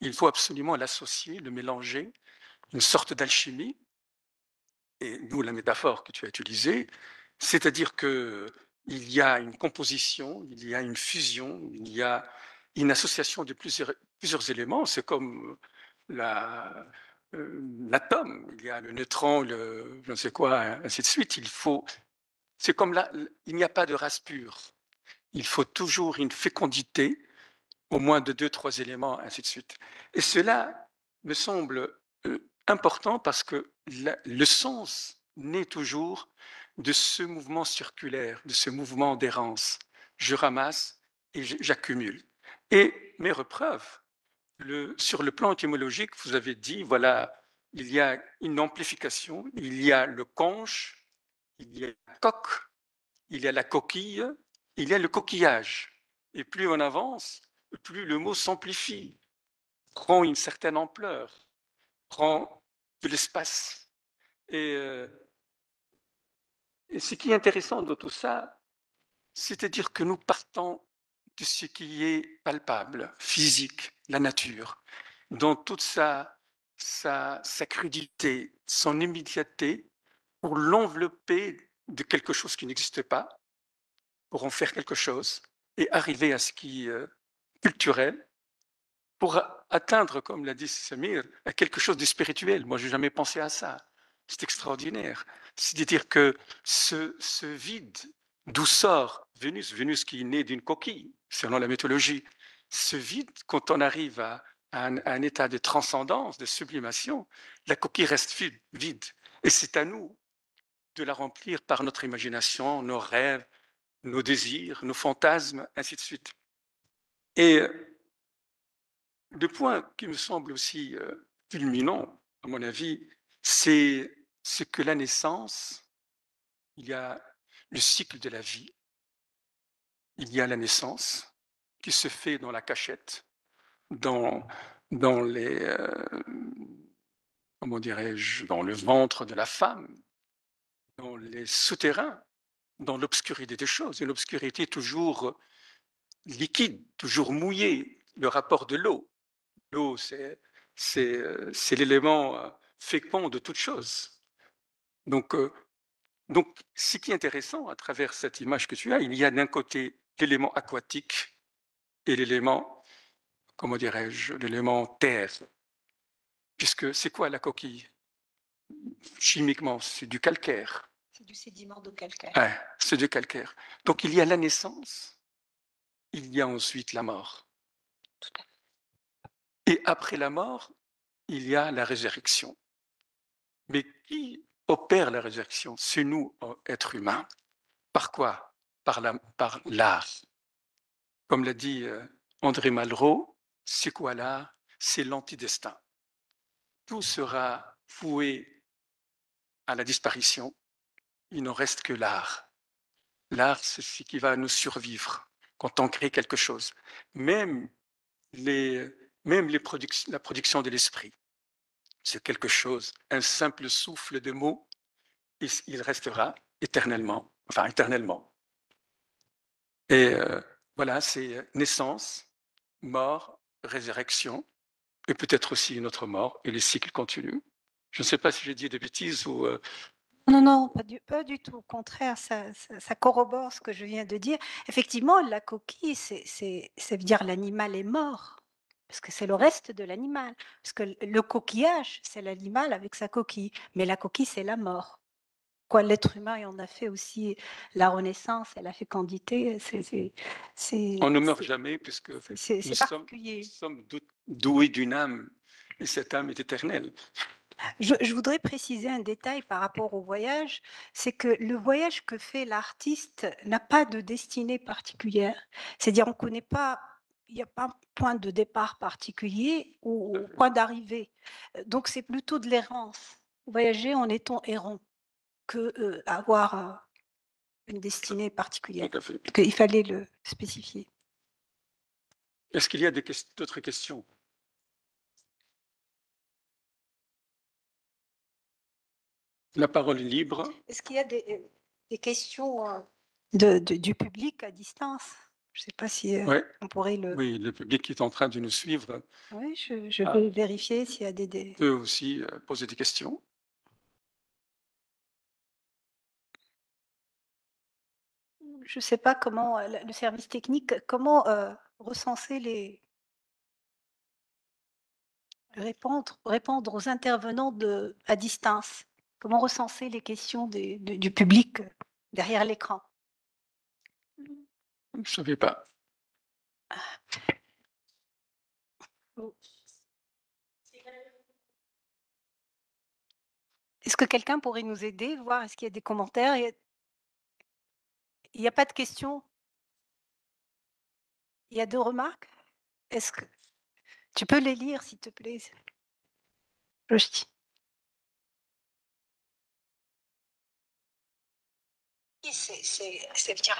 Il faut absolument l'associer, le mélanger, une sorte d'alchimie, et d'où la métaphore que tu as utilisée, c'est-à-dire qu'il y a une composition, il y a une fusion, il y a une association de plusieurs éléments. C'est comme l'atome, il y a le neutron, je ne sais quoi, ainsi de suite. C'est comme là, il n'y a pas de race pure. Il faut toujours une fécondité, au moins de 2-3 éléments, ainsi de suite. Et cela me semble important parce que le sens naît toujours de ce mouvement circulaire, de ce mouvement d'errance. Je ramasse et j'accumule. Et mes repreuves, sur le plan étymologique, vous avez dit, voilà, il y a une amplification, il y a le conche, il y a la coque, il y a la coquille, il y a le coquillage. Et plus on avance, plus le mot s'amplifie, prend une certaine ampleur, prend de l'espace. Et ce qui est intéressant dans tout ça, c'est-à-dire que nous partons de ce qui est palpable, physique, la nature, dans toute sa crudité, son immédiateté, pour l'envelopper de quelque chose qui n'existe pas, pour en faire quelque chose, et arriver à ce qui est culturel, pour atteindre, comme l'a dit Samir, à quelque chose de spirituel. Moi, je n'ai jamais pensé à ça. C'est extraordinaire. C'est-à-dire que ce vide d'où sort Vénus qui est née d'une coquille, selon la mythologie, ce vide, quand on arrive à un état de transcendance, de sublimation, la coquille reste vide. Et c'est à nous de la remplir par notre imagination, nos rêves, nos désirs, nos fantasmes, ainsi de suite. Et le point qui me semble aussi culminant, à mon avis, c'est que la naissance, il y a le cycle de la vie, il y a la naissance qui se fait dans la cachette, dans les, comment dirais-je, dans le ventre de la femme, dans les souterrains, dans l'obscurité des choses, et l'obscurité toujours liquide, toujours mouillé, le rapport de l'eau. L'eau, c'est l'élément fécond de toute chose. Donc, ce qui est intéressant à travers cette image que tu as, il y a d'un côté l'élément aquatique et l'élément, comment dirais-je, l'élément terre. Puisque c'est quoi la coquille? Chimiquement, c'est du calcaire. C'est du sédiment de calcaire. Ouais, c'est du calcaire. Donc il y a la naissance, il y a ensuite la mort. Et après la mort, il y a la résurrection. Mais qui opère la résurrection? C'est nous, êtres humains. Par quoi? Par l'art. Comme l'a dit André Malraux, c'est quoi l'art? C'est l'antidestin. Tout sera voué à la disparition. Il ne reste que l'art. L'art, c'est ce qui va nous survivre quand on crée quelque chose. Même la production de l'esprit, c'est quelque chose, un simple souffle de mots, il restera éternellement, enfin éternellement. Et voilà, c'est naissance, mort, résurrection, et peut-être aussi une autre mort, et les cycles continuent. Je ne sais pas si j'ai dit des bêtises ou... Non, non, pas du tout. Au contraire, ça corrobore ce que je viens de dire. Effectivement, la coquille, ça veut dire l'animal est mort, parce que c'est le reste de l'animal. Parce que le coquillage, c'est l'animal avec sa coquille, mais la coquille, c'est la mort. Quoi, l'être humain, il en a fait aussi la renaissance et la fécondité. On ne meurt jamais, puisque c'est nous particulier. sommes doués d'une âme, et cette âme est éternelle. Je voudrais préciser un détail par rapport au voyage, c'est que le voyage que fait l'artiste n'a pas de destinée particulière. C'est-à-dire, on ne connaît pas, il n'y a pas un point de départ particulier ou point d'arrivée. Donc, c'est plutôt de l'errance. Voyager en étant errant que avoir une destinée particulière. Tout à fait. Il fallait le spécifier. Est-ce qu'il y a d'autres questions? La parole est libre. Est-ce qu'il y a des questions du public à distance? Je ne sais pas si Ouais. on pourrait le... Oui, le public qui est en train de nous suivre Oui, je vais vérifier s'il y a des... peut aussi poser des questions. Je ne sais pas comment, le service technique, comment recenser les... Répondre aux intervenants à distance. Comment recenser les questions du public derrière l'écran? Je ne savais pas. Est-ce que quelqu'un pourrait nous aider, voir est-ce qu'il y a des commentaires? Il n'y a pas de questions? Il y a 2 remarques? Est-ce que tu peux les lire, s'il te plaît? Rochti. C'est bien.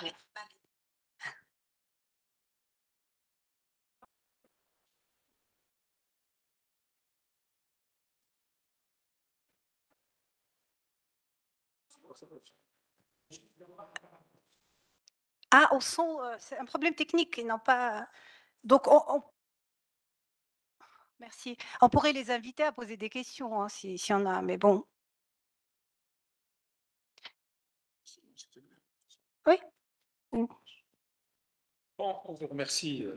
Ah, au son, c'est un problème technique, ils n'ont pas... Donc, merci. On pourrait les inviter à poser des questions, hein, s'il y en a, mais bon. Oui. Bon, on vous remercie,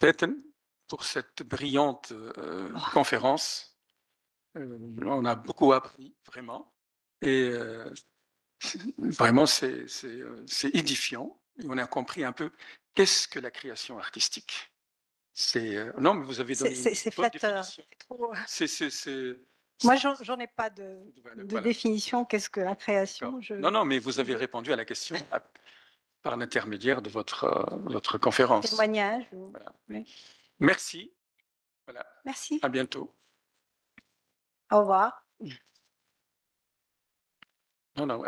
Petten, pour cette brillante conférence. On a beaucoup appris, vraiment. Et vraiment, c'est édifiant. Et on a compris un peu qu'est-ce que la création artistique. Non, mais vous avez donné C'est flatteur. Moi, j'en ai pas de voilà. définition. Qu'est-ce que la création? Non, mais vous avez répondu à la question par l'intermédiaire de votre conférence. Témoignage. Voilà. Oui. Merci. Voilà. Merci. À bientôt. Au revoir. Non,